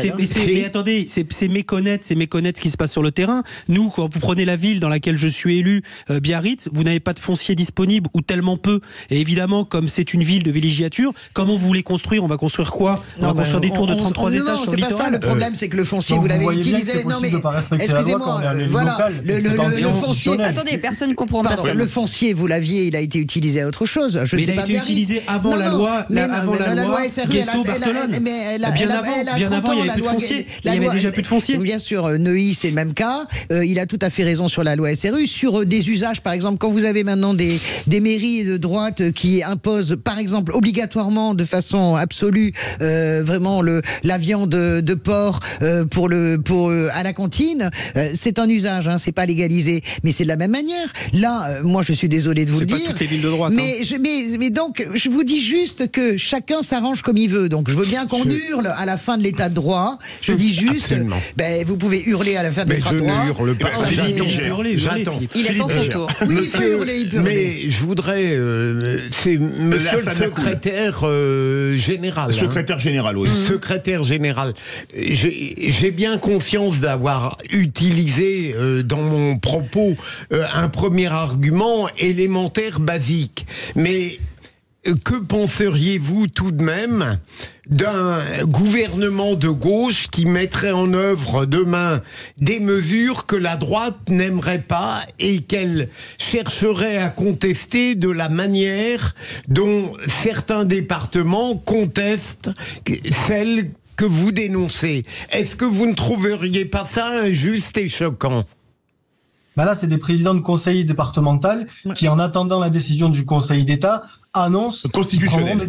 attendez, c'est méconnaître ce qui se passe sur le terrain. Nous, quand vous prenez la ville dans laquelle je suis élu, Biarritz, vous n'avez pas de foncier disponible ou tellement peu. Et évidemment, comme c'est une ville de villégiature, comment vous voulez construire? On va construire quoi? On va construire des tours de 33 étages sur le littoral. C'est pas ça le problème, c'est que le foncier, vous l'avez utilisé. Non mais excusez-moi, voilà, le foncier. Attendez, personne ne comprend. Le foncier, vous l'aviez, il a été utilisé à autre chose. Mais il a été utilisé avant la loi, la loi SRU. Bien avant, il n'y avait plus de foncier. Il y avait déjà plus de foncier. Bien sûr, Neuilly, c'est le même cas. Il a tout à fait raison sur la loi SRU. Sur des usages, par exemple, quand vous avez maintenant des mairies de droite qui imposent, par exemple, obligatoirement, de façon absolue, vraiment la viande de porc à la cantine, c'est un usage, hein, c'est pas légalisé, mais c'est de la même manière. Là, moi, je suis désolé de vous le dire. C'est pas toutes les villes de droite. Mais donc, je vous dis juste que chacun s'arrange comme il veut. Donc, je veux bien qu'on hurle à la fin de l'état de droit. Je dis juste, vous pouvez hurler à la fin de l'état de droit. Je ne hurle pas. J'attends. Il attend son tour. Oui, il peut hurler. Mais je voudrais, c'est monsieur le secrétaire général. Secrétaire général, oui. Secrétaire général. J'ai bien conscience d'avoir utilisé dans mon propos un premier argument élémentaire, basique. Mais que penseriez-vous tout de même d'un gouvernement de gauche qui mettrait en œuvre demain des mesures que la droite n'aimerait pas et qu'elle chercherait à contester de la manière dont certains départements contestent celles que vous dénoncez? Est-ce que vous ne trouveriez pas ça injuste et choquant? Là, c'est des présidents de conseil départemental qui, en attendant la décision du Conseil d'État, annoncent qu'ils prendront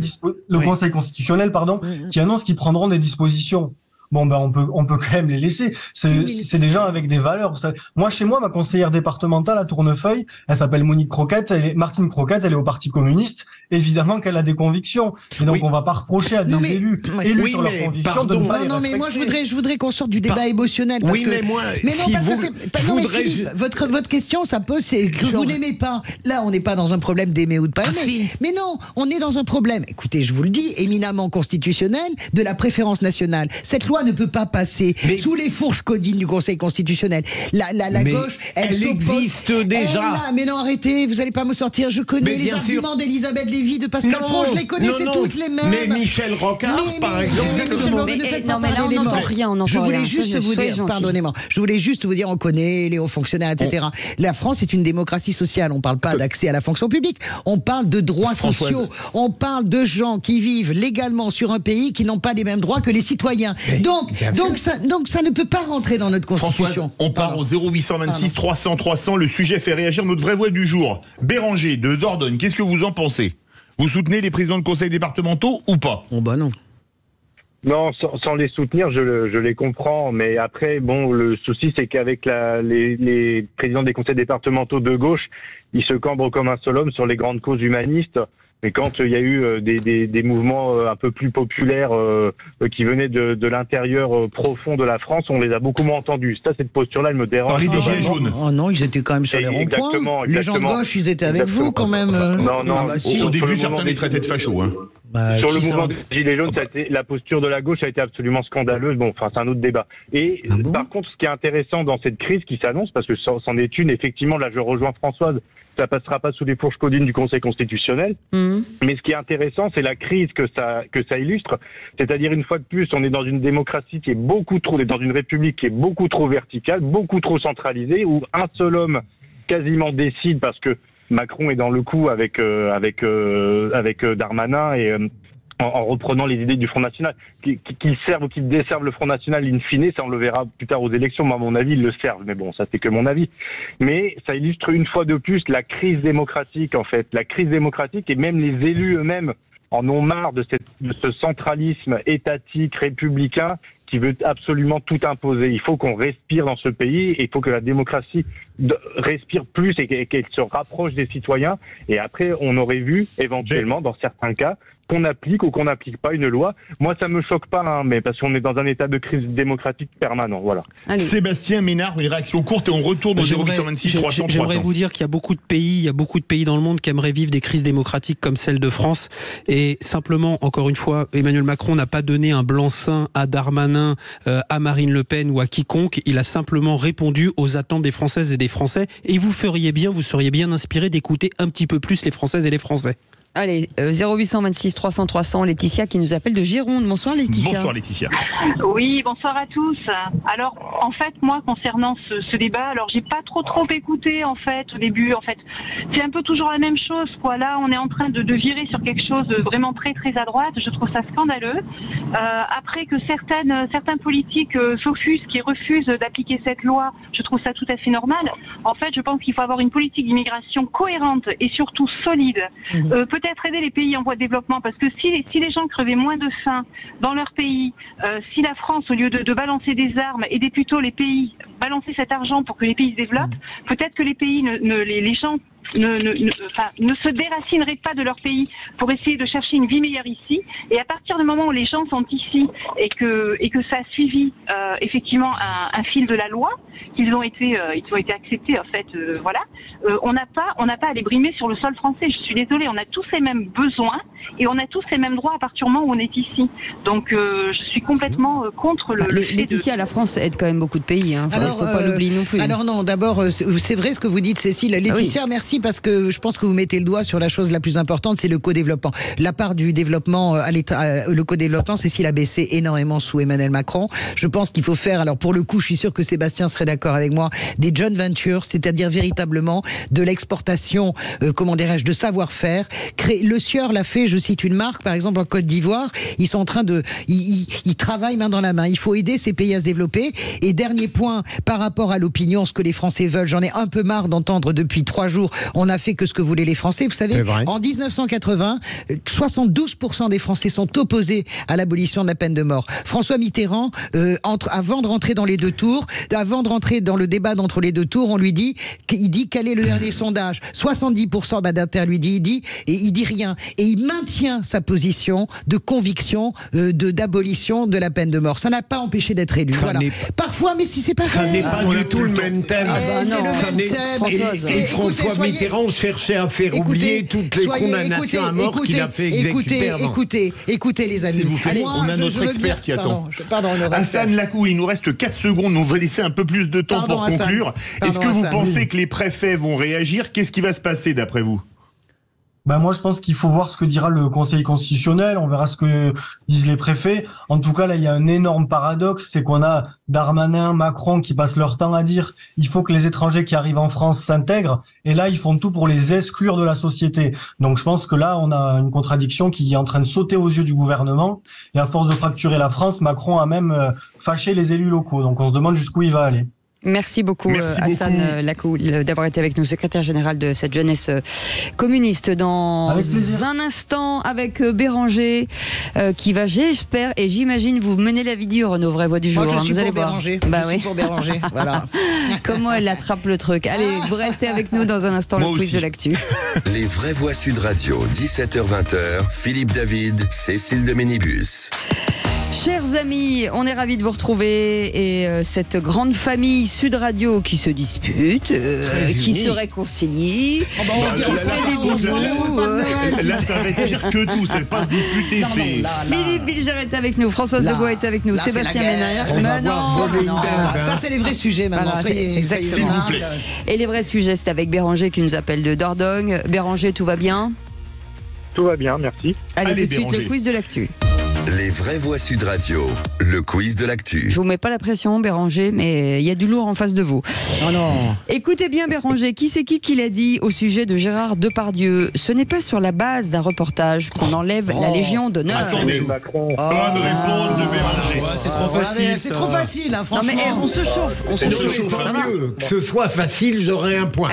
le Conseil constitutionnel, qui annonce qu'ils prendront des dispositions. On peut quand même les laisser. C'est des gens avec des valeurs. Vous savez. Moi, chez moi, ma conseillère départementale à Tournefeuille, elle s'appelle Monique Croquette, Martine Croquette, elle est au Parti communiste. Évidemment qu'elle a des convictions. Et donc, on va pas reprocher à des élus sur leurs convictions de ne pas les respecter. Mais moi, je voudrais qu'on sorte du débat émotionnel. Votre question, ça pose, c'est que vous n'aimez pas. Là, on n'est pas dans un problème d'aimer ou de pas aimer. Mais non, on est dans un problème, écoutez, je vous le dis, éminemment constitutionnel, de la préférence nationale. Cette loi ne peut pas passer sous les fourches codines du Conseil constitutionnel. La gauche, elle existe déjà. Mais non, arrêtez, vous n'allez pas me sortir. Je connais les arguments d'Elisabeth Lévy, de Pascal Pro, je les connais, c'est toutes les mêmes. Mais Michel Rocard, par exemple. Non, mais là, on n'entend rien. Je voulais juste vous dire, pardonnez-moi, je voulais juste vous dire, on connaît les hauts fonctionnaires, etc. La France est une démocratie sociale. On ne parle pas d'accès à la fonction publique. On parle de droits sociaux. On parle de gens qui vivent légalement sur un pays qui n'ont pas les mêmes droits que les citoyens. Donc ça ne peut pas rentrer dans notre Constitution. Françoise, on part au 0826 300 300. Le sujet fait réagir notre vraie voix du jour. Béranger de Dordogne, qu'est-ce que vous en pensez? Vous soutenez les présidents de conseils départementaux ou pas? Non. Non, sans les soutenir, je les comprends. Mais après, le souci, c'est qu'avec les présidents des conseils départementaux de gauche, ils se cambrent comme un seul homme sur les grandes causes humanistes. Mais quand il y a eu des mouvements un peu plus populaires qui venaient de l'intérieur profond de la France, on les a beaucoup moins entendus. Cette posture-là, elle me dérange. Parlez des gilets jaunes. Oh non, ils étaient quand même sur les ronds-points. Les gens de gauche, ils étaient avec vous quand même. Non. Au début, certains les traitaient de fachos. Sur le mouvement des gilets jaunes, la posture de la gauche a été absolument scandaleuse. C'est un autre débat. Et par contre, ce qui est intéressant dans cette crise qui s'annonce, parce que c'en est une, effectivement, là je rejoins Françoise, ça passera pas sous les fourches codines du Conseil constitutionnel. Mais ce qui est intéressant, c'est la crise que ça illustre. C'est-à-dire, une fois de plus, on est dans une démocratie qui est on est dans une république qui est beaucoup trop verticale, beaucoup trop centralisée, où un seul homme quasiment décide parce que Macron est dans le coup avec Darmanin en reprenant les idées du Front National. Qu'ils servent ou qu'ils desservent le Front National in fine, ça on le verra plus tard aux élections. Moi, à mon avis, ils le servent. Mais bon, ça c'est que mon avis. Mais ça illustre une fois de plus la crise démocratique, en fait. La crise démocratique, et même les élus eux-mêmes en ont marre de ce centralisme étatique, républicain, qui veut absolument tout imposer. Il faut qu'on respire dans ce pays, et il faut que la démocratie respire plus et qu'elle se rapproche des citoyens. Et après, on aurait vu, éventuellement, dans certains cas, qu'on applique ou qu'on n'applique pas une loi. Moi, ça me choque pas, hein, mais parce qu'on est dans un état de crise démocratique permanent. Voilà. Allez. Sébastien Ménard, une réaction courte et on retourne au 0826 300 300. J'aimerais vous dire qu'il y a beaucoup de pays dans le monde qui aimeraient vivre des crises démocratiques comme celle de France. Et simplement, encore une fois, Emmanuel Macron n'a pas donné un blanc-seing à Darmanin, à Marine Le Pen ou à quiconque. Il a simplement répondu aux attentes des Françaises et des Français. Et vous seriez bien inspiré d'écouter un petit peu plus les Françaises et les Français. Allez, 0826 300 300, Laetitia qui nous appelle de Gironde. Bonsoir Laetitia. Bonsoir Laetitia. Oui, bonsoir à tous. Alors, en fait, moi, concernant ce débat, alors j'ai pas trop écouté, en fait, au début. En fait, c'est un peu toujours la même chose, quoi. Là, on est en train de virer sur quelque chose de vraiment très, très à droite. Je trouve ça scandaleux. Après que certains politiques s'offusquent et refusent d'appliquer cette loi, je trouve ça tout à fait normal. En fait, je pense qu'il faut avoir une politique d'immigration cohérente et surtout solide. Peut-être aider les pays en voie de développement, parce que si les gens crevaient moins de faim dans leur pays, si la France, au lieu de balancer des armes, aidait plutôt les pays, balancer cet argent pour que les pays se développent, peut-être que les pays, les gens ne se déracineraient pas de leur pays pour essayer de chercher une vie meilleure ici. Et à partir du moment où les gens sont ici et que ça a suivi effectivement un fil de la loi, qu'ils ont été acceptés, en fait, voilà. On n'a pas à les brimer sur le sol français. Je suis désolée, on a tous les mêmes besoins et on a tous les mêmes droits à partir du moment où on est ici. Donc je suis complètement contre le. Laetitia, la France aide quand même beaucoup de pays. Hein. Il ne faut pas l'oublier non plus. Alors non, d'abord, c'est vrai ce que vous dites, Cécile. Laetitia, merci, parce que je pense que vous mettez le doigt sur la chose la plus importante, c'est le co-développement. La part du développement à l'État, le co-développement, Cécile, a baissé énormément sous Emmanuel Macron. Je pense qu'il faut faire, alors pour le coup, je suis sûr que Sébastien serait d'accord avec moi, des joint ventures, c'est-à-dire véritablement de l'exportation, de savoir-faire. Le Sieur l'a fait, je cite une marque, par exemple en Côte d'Ivoire, ils sont en train ils travaillent main dans la main. Il faut aider ces pays à se développer. Et dernier point, par rapport à l'opinion, ce que les Français veulent, j'en ai un peu marre d'entendre depuis 3 jours, on n'a fait que ce que voulaient les Français. Vous savez, en 1980, 72% des Français sont opposés à l'abolition de la peine de mort. François Mitterrand, avant de rentrer dans les deux tours, avant de rentrer dans le débat d'entre les deux tours, on lui dit, quel est le dernier sondage ? 70% Badinter lui dit, et il dit rien. Et il maintient sa position de conviction d'abolition de la peine de mort. Ça n'a pas empêché d'être élu. Voilà. Parfois, mais si c'est pas ça n'est pas du tout le même thème. Et François Mitterrand cherchait à faire oublier toutes les condamnations à mort qu'il a fait exécuter. Écoutez les amis. Allez, on a notre expert qui attend. Hassan Lakou, il nous reste 4 secondes. On va laisser un peu plus de temps pour conclure. Est-ce que vous pensez que les préfets vont réagir ? Qu'est-ce qui va se passer d'après vous ? Moi, je pense qu'il faut voir ce que dira le Conseil constitutionnel. On verra ce que disent les préfets. En tout cas, là, il y a un énorme paradoxe. C'est qu'on a Darmanin, Macron qui passent leur temps à dire il faut que les étrangers qui arrivent en France s'intègrent. Et là, ils font tout pour les exclure de la société. Donc, je pense que là, on a une contradiction qui est en train de sauter aux yeux du gouvernement. Et à force de fracturer la France, Macron a même fâché les élus locaux. Donc, on se demande jusqu'où il va aller. Merci beaucoup, Hassan Lakou, d'avoir été avec nous, secrétaire général de cette jeunesse communiste. Dans un instant, avec Béranger, qui va, j'espère, et j'imagine, vous mener la vie dure, nos vraies voix du jour. Moi, je suis vous allez pour voir. Béranger. Je suis pour Béranger. Voilà. Comment elle attrape le truc. Allez, vous restez avec nous dans un instant, le quiz de l'actu. Les vraies voix Sud Radio, 17h-20h, Philippe David, Cécile de Ménibus. Chers amis, on est ravis de vous retrouver et cette grande famille Sud Radio qui se dispute, qui se réconcilie, qui se fait des bisous. Là, ça va être pire que tout, c'est pas se disputer. Philippe Bilger est avec nous, Françoise Legault est avec nous, Sébastien Ménard. Ça, c'est les vrais sujets maintenant. S'il vous plaît. Et les vrais sujets, c'est avec Béranger qui nous appelle de Dordogne. Béranger, tout va bien ? Tout va bien, merci. Allez tout de suite, le quiz de l'actu. Les vraies voix Sud Radio, le quiz de l'actu. Je vous mets pas la pression, Béranger, mais il y a du lourd en face de vous. Oh non. Écoutez bien, Béranger, qui c'est qui l'a dit au sujet de Gérard Depardieu? Ce n'est pas sur la base d'un reportage qu'on enlève la Légion d'honneur. Attendez, Macron. Bonne réponse de Béranger. Ouais, c'est trop facile. C'est trop facile, hein, franchement. Non mais on se chauffe, on se chauffe. Ça va. Mieux que ce soit facile, j'aurai un point.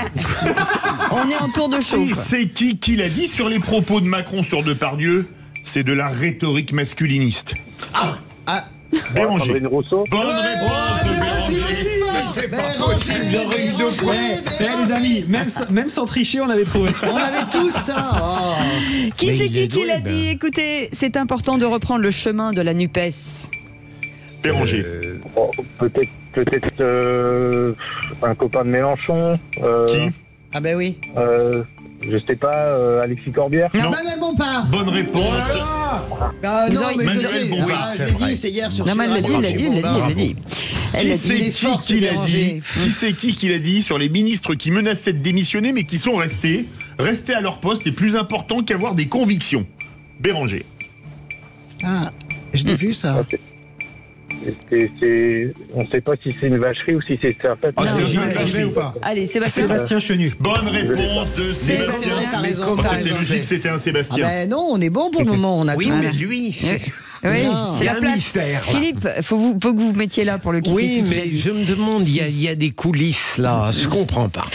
On est en tour de Qui chauffe. c'est qui l'a dit sur les propos de Macron sur Depardieu? C'est de la rhétorique masculiniste. Béranger. Sandrine Rousseau. Bonne réponse de Béranger. C'est pas possible, j'aurais eu 2 points. Les amis, même sans tricher, on avait trouvé. On avait tous ça. Oh. Qui Mais c'est il est qui l'a drôle, dit? Écoutez, c'est important de reprendre le chemin de la NUPES. Béranger. Oh, peut-être un copain de Mélenchon. Qui? Ah ben oui. Je sais pas, Alexis Corbière. Non. Emmanuel Bompard. Bonne réponse. Ah, non, mais je Manuel sais. Bompard, Ah, je c'est l'ai vrai. dit, c'est hier sur Non, mais elle l'a dit, elle l'a dit, elle l'a dit, elle l'a dit. Elle Qui l'a dit. c'est il est fort, qui ce l'a dit? Béranger. Qui c'est qui l'a dit sur les ministres qui menaçaient de démissionner mais qui sont restés à leur poste est plus important qu'avoir des convictions? Béranger. Ah, je l'ai vu ça. On ne sait pas si c'est une vacherie ou si c'est ça. Ah, c'est une vacherie ou pas? Allez, Sébastien. Sébastien Chenu. Bonne réponse de Sébastien. T'as raison, Oh, t'as c'était raison. logique, c'était un Ah Sébastien. ben non, on est bon pour le moment, on a Oui, tout. mais lui, Oui, Non. c'est il y a la un place. mystère. là. Philippe, faut que vous vous mettiez là pour le qui Oui, c'est qui l'a mais dit. je me demande, il y a des coulisses là, je comprends pas.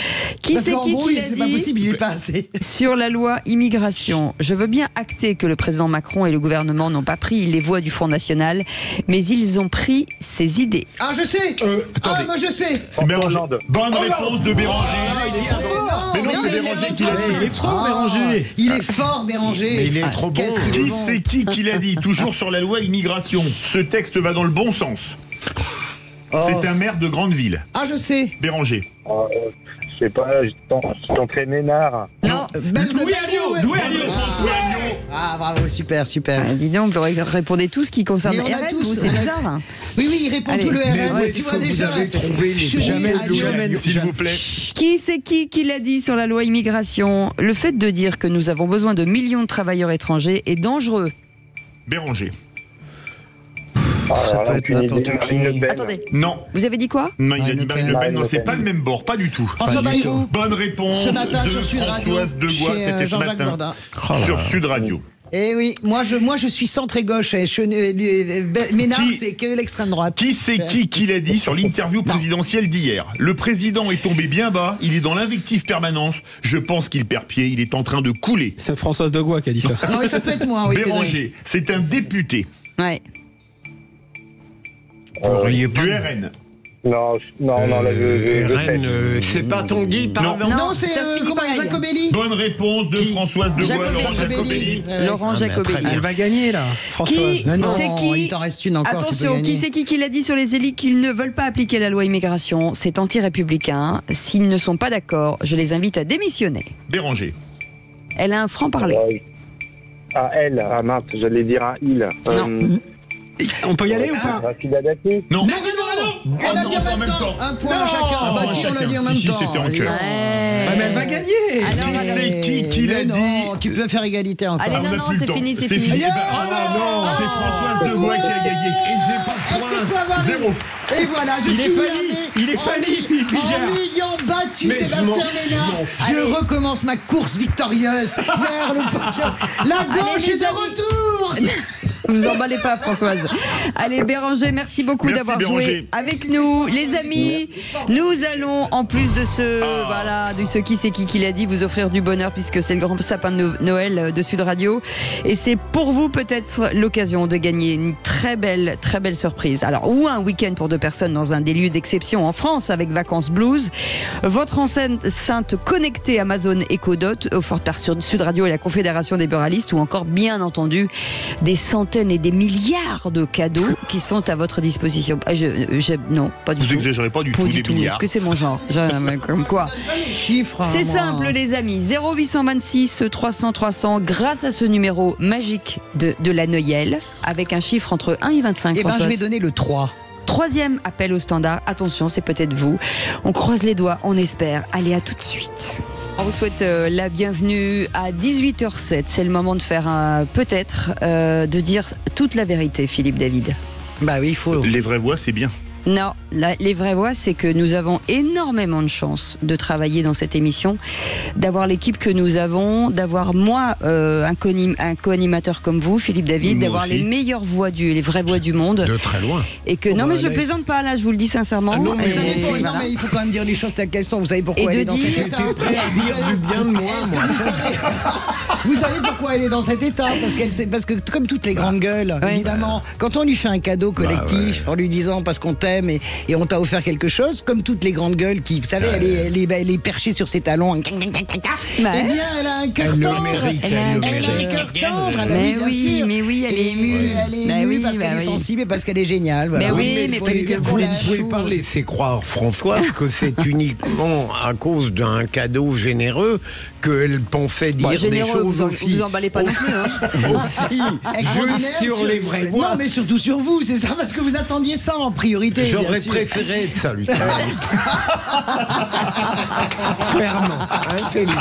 Qui Parce c'est qu'en gros, qui l'a c'est pas dit possible, il est pas assez. sur la loi immigration? Je veux bien acter que le président Macron et le gouvernement n'ont pas pris les voies du Front National, mais ils ont pris ses idées. Ah, je sais. Attendez. Moi je sais. C'est Béranger. Bonne réponse de Béranger. Non, Mais non, non, c'est mais Béranger qui l'a Il est dit. trop, Béranger. Il est fort, Béranger. Mais il est trop bon. Qu'est-ce qu'il est Qui bon. c'est qui l'a dit? Toujours sur la loi immigration. Ce texte va dans le bon sens. Oh. C'est un maire de grande ville. Ah, je sais. Béranger. Je sais pas, je tenterai Ménard. Non. Louis Alliot. Ah, bravo, super, super. Dis donc, vous répondez tout ce qui concerne Mais on a RN, tous, vous, c'est on a bizarre. Hein. Oui, il répond Allez. tout le Mais RN. où Tu est-ce vois que vous déjà. avez trouvé les Jamais bons Alliot. Jamais. S'il vous plaît. Qui c'est qui l'a dit sur la loi immigration? Le fait de dire que nous avons besoin de millions de travailleurs étrangers est dangereux. Béranger. Ça peut être n'importe qui. Attendez, Non. vous avez dit quoi? Non, il a Marine dit Le Marine Pen. Le Pen. Non, Marine c'est Le pas Pen. le même bord, pas du tout. François Bayrou. Bonne réponse Ce matin de sur Sud Radio, Françoise Degois. chez, C'était ce Jean-Jacques matin Bourdin. sur Sud Radio. Eh oui, moi je suis centre et gauche. Ménard, Qui- c'est que l'extrême droite. Qui c'est qui l'a dit sur l'interview présidentielle d'hier? Le président est tombé bien bas, il est dans l'invective permanence. Je pense qu'il perd pied, il est en train de couler. C'est Françoise Degois qui a dit ça. Non, mais ça peut être moi, oui, c'est vrai. Béranger, c'est un député Ouais. Pourriez du RN. Non, là, je sais. RN, c'est pas Tanguy, pardon. Non, c'est ça se finit comment, pareil. Jacobelli. Bonne réponse de Françoise Degois, Jacobelli. Laurent Jacobelli. Laurent Ah, mais Jacobelli. très Elle va gagner là, Françoise. Qui Non, c'est qui il t'en reste une encore. tu peux Attention, gagner. qui c'est qui l'a dit sur les élites qu'ils ne veulent pas appliquer la loi immigration? C'est anti-républicain. S'ils ne sont pas d'accord, je les invite à démissionner. Béranger. Elle a un franc-parler. À elle, à mince, j'allais dire à il. Non. On peut y aller ou pas? Rachida Dati. Non. Non, Ah on a non, dit en même temps. Un point chacun. Ah bah si, on l'a dit en même Si, temps. c'était en cœur. Ouais. Mais elle va gagner. Alors, Qui allez. c'est qui l'a Mais dit? non, tu peux faire égalité encore. Allez, Ah, on non, n'a non, plus le c'est temps. fini, c'est fini. Eh ben, ah non, c'est Françoise Degois qui a gagné. Et j'ai pas de Est-ce que je peux point. avoir une- Zéro. Et voilà, je Il suis est Fanny. arrivé Il est Fanny, Philippe Ligère. en ayant battu Mais je Sébastien m'en Ménard. fous. Je recommence ma course victorieuse vers le podium. La gauche les est de amis. retour. Vous emballez pas, Françoise. Allez, Béranger, merci beaucoup Merci, d'avoir Béranger. joué avec nous. Les amis, nous allons, en plus de ce qui c'est qui l'a dit, vous offrir du bonheur puisque c'est le grand sapin de Noël de Sud Radio. Et c'est pour vous peut-être l'occasion de gagner une très belle surprise. Alors, ou un week-end pour 2 personnes dans un des lieux d'exception en France avec Vacances Blues. Votre enceinte connectée Amazon Echo Dot, offerte par Sud Radio et la Confédération des buralistes, ou encore, bien entendu, des centaines et des milliards de cadeaux qui sont à votre disposition. Non, pas du tout. Vous exagérez pas du tout, des Est-ce milliards. que c'est mon genre? Comme quoi. Chiffre. C'est simple, les amis. 0826 300 300, grâce à ce numéro magique de la Noël, avec un chiffre entre 1 et 25. Eh ben, je Françoise. vais donner le 3. 3e appel au standard. Attention, c'est peut-être vous. On croise les doigts, on espère. Allez, à tout de suite. On vous souhaite la bienvenue à 18h07. C'est le moment de faire peut-être de dire toute la vérité, Philippe David. Bah oui, il faut. Les vraies voix, c'est bien. Non, les vraies voix, c'est que nous avons énormément de chance de travailler dans cette émission, d'avoir l'équipe que nous avons, d'avoir moi un co-animateur comme vous, Philippe David, d'avoir les meilleures voix les vraies voix du monde. De très loin. Et que non, mais je plaisante pas là, je vous le dis sincèrement. Non, mais il faut quand même dire les choses telles qu'elles sont. Vous savez pourquoi elle est dans cet état. J'étais prêt à dire du bien de moi. Vous savez pourquoi elle est dans cet état, parce que comme toutes les grandes gueules, évidemment, quand on lui fait un cadeau collectif en lui disant parce qu'on t'aime et on t'a offert quelque chose, comme toutes les grandes gueules qui, vous savez, elle est perchée sur ses talons. Eh bien, elle a un cœur tendre. Elle a un cœur tendre. Mais oui, elle est émue. Elle est émue parce qu'elle est sensible et parce qu'elle est géniale. Mais oui, mais parce que vous ne pouvez pas laisser croire, Françoise, que c'est uniquement à cause d'un cadeau généreux qu'elle pensait dire des choses aussi. Vous emballez pas non plus. Aussi, juste sur les vraies voix. Non, mais surtout sur vous, c'est ça, parce que vous attendiez ça en priorité. J'aurais préféré être salut. Clairement, Félix.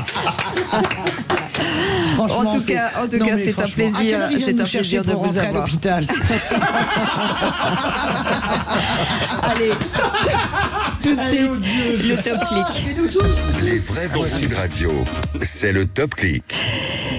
En tout cas, c'est un plaisir, de vous avoir. À l'hôpital. Allez, tout de suite, le top clic. Les vraies voix Sud Radio, c'est le top clic.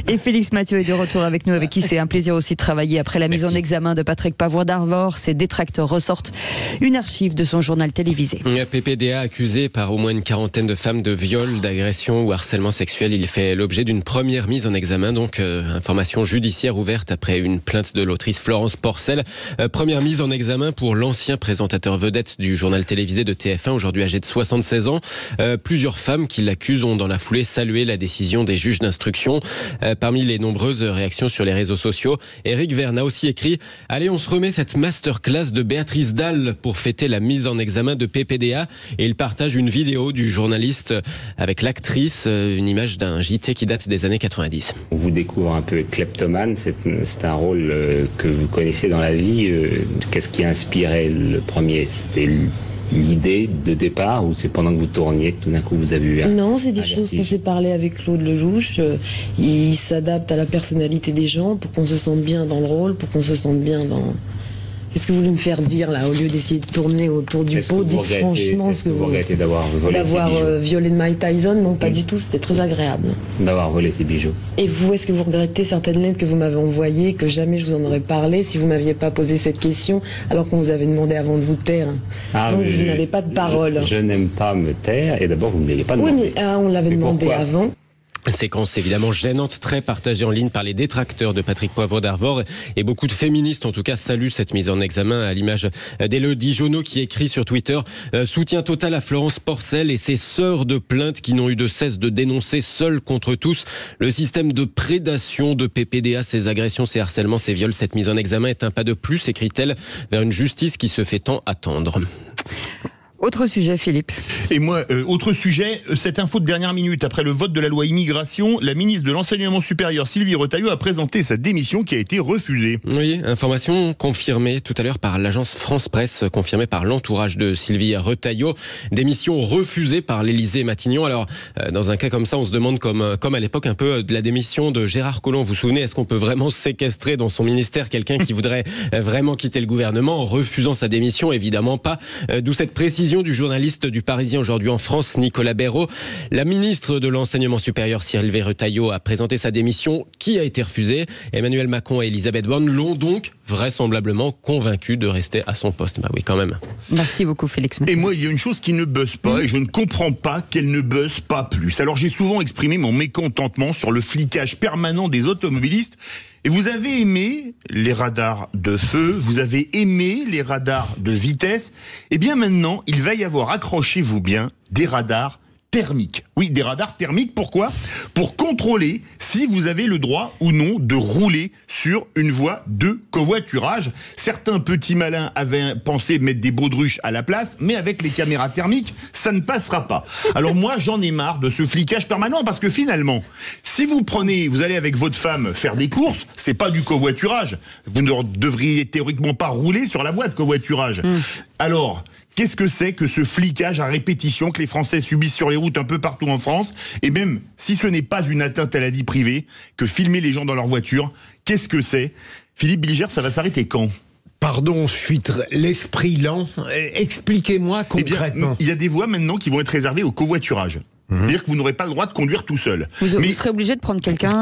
Et Félix Mathieu est de retour avec nous, avec qui c'est un plaisir aussi de travailler. Après la mise en examen de Patrick Poivre d'Arvor, ses détracteurs ressortent une archive de son journal télévisé. PPDA accusé par au moins une quarantaine de femmes de viol, d'agression ou harcèlement sexuel. Il fait l'objet d'une première mise en examen, donc information judiciaire ouverte après une plainte de l'autrice Florence Porcel. Première mise en examen pour l'ancien présentateur vedette du journal télévisé de TF1, aujourd'hui âgé de 76 ans. Plusieurs femmes qui l'accusent ont dans la foulée salué la décision des juges d'instruction. Parmi les nombreuses réactions sur les réseaux sociaux, Éric Verne a aussi écrit « Allez, on se remet cette masterclass de Béatrice Dalle pour fêter la mise en examen de PPDA ». Et il partage une vidéo du journaliste avec l'actrice, une image d'un JT qui date des années 90. On vous découvre un peu kleptomane, c'est un rôle que vous connaissez dans la vie. Qu'est-ce qui a inspiré le premier? C'était l'idée de départ ou c'est pendant que vous tourniez que tout d'un coup vous avez eu Non, c'est des choses qu'on s'est parlé avec Claude Lelouch. Il s'adapte à la personnalité des gens pour qu'on se sente bien dans le rôle, pour qu'on se sente bien dans... Qu'est-ce que vous voulez me faire dire là, au lieu d'essayer de tourner autour du pot? Dites franchement ce que vous regrettez d'avoir violé de Mike Tyson. Non, pas du tout, c'était très agréable. D'avoir volé ses bijoux. Et vous, est-ce que vous regrettez certaines lettres que vous m'avez envoyées, que jamais je vous en aurais parlé si vous m'aviez pas posé cette question, alors qu'on vous avait demandé avant de vous taire? Donc vous n'avez pas de parole. Je n'aime pas me taire, et d'abord vous ne l'avez pas demandé. Oui, mais on l'avait demandé avant. Séquence évidemment gênante, très partagée en ligne par les détracteurs de Patrick Poivre d'Arvor, et beaucoup de féministes en tout cas saluent cette mise en examen, à l'image d'Élodie Jonot qui écrit sur Twitter soutien total à Florence Porcel et ses sœurs de plainte qui n'ont eu de cesse de dénoncer seules contre tous le système de prédation de PPDA, ses agressions, ses harcèlements, ses viols. Cette mise en examen est un pas de plus, écrit-elle, vers une justice qui se fait tant attendre. Autre sujet, Philippe. Et moi, autre sujet, cette info de dernière minute. Après le vote de la loi immigration, la ministre de l'Enseignement supérieur, Sylvie Retailleau, a présenté sa démission qui a été refusée. Oui, information confirmée tout à l'heure par l'agence France Presse, confirmée par l'entourage de Sylvie Retailleau. Démission refusée par l'Élysée-Matignon. Alors, dans un cas comme ça, on se demande, comme à l'époque, un peu de la démission de Gérard Collomb. Vous vous souvenez, est-ce qu'on peut vraiment séquestrer dans son ministère quelqu'un qui voudrait vraiment quitter le gouvernement en refusant sa démission? Évidemment pas. D'où cette précision du journaliste du Parisien aujourd'hui en France, Nicolas Béraud. La ministre de l'Enseignement supérieur, Sylvie Retailleau, a présenté sa démission qui a été refusée. Emmanuel Macron et Elisabeth Borne l'ont donc vraisemblablement convaincu de rester à son poste. Bah oui, quand même. Merci beaucoup, Félix. Et moi, il y a une chose qui ne buzz pas et je ne comprends pas qu'elle ne buzz pas plus. Alors, j'ai souvent exprimé mon mécontentement sur le flicage permanent des automobilistes. Et vous avez aimé les radars de feu, vous avez aimé les radars de vitesse. Eh bien maintenant, il va y avoir, accrochez-vous bien, des radars thermiques. Oui, des radars thermiques, pourquoi? Pour contrôler si vous avez le droit ou non de rouler sur une voie de covoiturage. Certains petits malins avaient pensé mettre des baudruches à la place, mais avec les caméras thermiques, ça ne passera pas. Alors moi, j'en ai marre de ce flicage permanent, parce que finalement, si vous allez avec votre femme faire des courses, c'est pas du covoiturage. Vous ne devriez théoriquement pas rouler sur la voie de covoiturage. Alors, Qu'est-ce que c'est que ce flicage à répétition que les Français subissent sur les routes un peu partout en France? Et même si ce n'est pas une atteinte à la vie privée, que filmer les gens dans leur voiture, qu'est-ce que c'est? Philippe Bilger, ça va s'arrêter quand? Pardon, je suis l'esprit lent. Expliquez-moi concrètement. Il y a des voies maintenant qui vont être réservées au covoiturage. C'est-à-dire que vous n'aurez pas le droit de conduire tout seul. Vous serez obligé de prendre quelqu'un.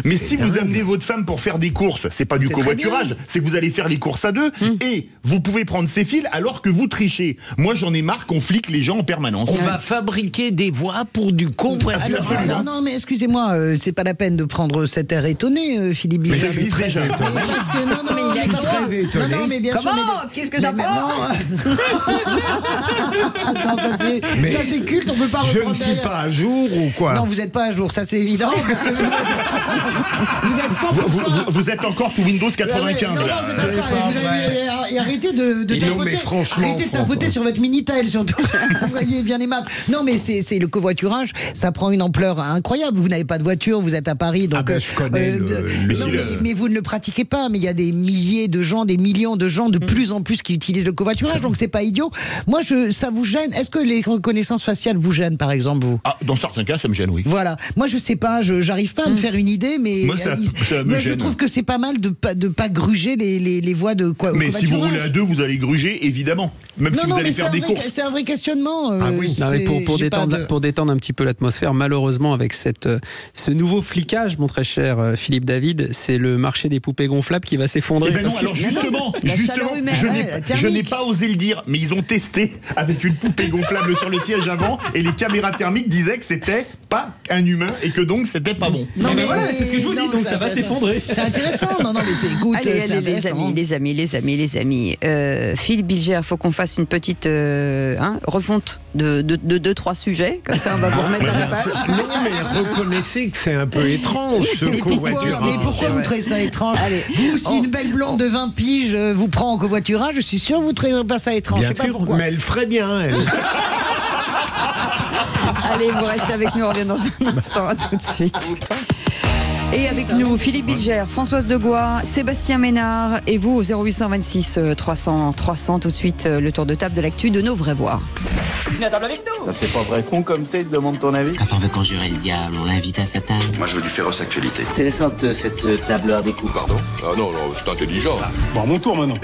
Mais si vous amenez votre femme pour faire des courses, c'est pas du covoiturage, c'est que vous allez faire les courses à deux et vous pouvez prendre ses fils alors que vous trichez. Moi, j'en ai marre qu'on flique les gens en permanence. On va fabriquer des voies pour du covoiturage. Non, mais excusez-moi, c'est pas la peine de prendre cet air étonné, Philippe Bilger. Mais je suis très étonné. Je suis très étonné. Non, mais bien sûr. Qu'est-ce que j'apprends? Ça c'est culte, on peut pas reprendre. Je ne suis pas à jour ou quoi? Non, vous n'êtes pas à jour, ça c'est évident. Parce que vous êtes 100%. Vous êtes encore sous Windows 95. Non, c'est ça. Et arrêtez de tapoter. Arrêtez de tapoter sur votre Minitel, surtout. Soyez bien aimable. Non, mais c'est le covoiturage, ça prend une ampleur incroyable. Vous n'avez pas de voiture, vous êtes à Paris. Donc, je connais mais vous ne le pratiquez pas. Mais il y a des milliers de gens, des millions de gens de plus en plus qui utilisent le covoiturage. Donc c'est pas idiot. Moi, ça vous gêne? Est-ce que les reconnaissances faciales vous gênent, par exemple, vous? Dans certains cas, ça me gêne, oui. Voilà. Moi, je sais pas, j'arrive pas à me faire une idée, mais moi, ça me je gêne. trouve que c'est pas mal de pas gruger les voies de quoi. Mais si vous roulez à deux, vous allez gruger, évidemment. Même si vous allez faire des courses. C'est un vrai questionnement. Oui. Non, mais pour détendre un petit peu l'atmosphère, malheureusement, avec ce nouveau flicage, mon très cher Philippe David, c'est le marché des poupées gonflables qui va s'effondrer. Eh ben non, alors justement, je n'ai pas osé le dire, mais ils ont testé avec une poupée gonflable sur le siège avant et les caméras thermiques disaient que c'était pas un humain et que donc c'était pas bon. Non mais voilà, c'est ce que je vous dis, donc ça va s'effondrer. C'est intéressant. Non, mais écoute, allez, les amis. Philippe Bilger, il faut qu'on fasse une petite refonte de 2-3 sujets, comme ça on va vous remettre à la page. Non, mais reconnaissez que c'est un peu étrange ce covoiturage. Mais pourquoi vous trouvez ça étrange? Vous, si une belle blonde de 20 piges vous prend en covoiturage, je suis sûr que vous ne trouverez pas ça étrange. Bien sûr, mais elle ferait bien, elle. Allez, vous restez avec nous, on revient dans un instant, à tout de suite. Et avec nous, Philippe Bilger, Françoise Degois, Sébastien Ménard et vous au 0826 300 300. Tout de suite, le tour de table de l'actu de nos vraies voix. Viens à table avec nous. Ça fait pas vrai con comme t'es, demande ton avis. Quand on veut conjurer le diable, on l'invite à sa table. Moi je veux du féroce actualité. C'est récente cette table hors des coups. Pardon? Ah non, c'est intelligent. Bon, mon tour maintenant.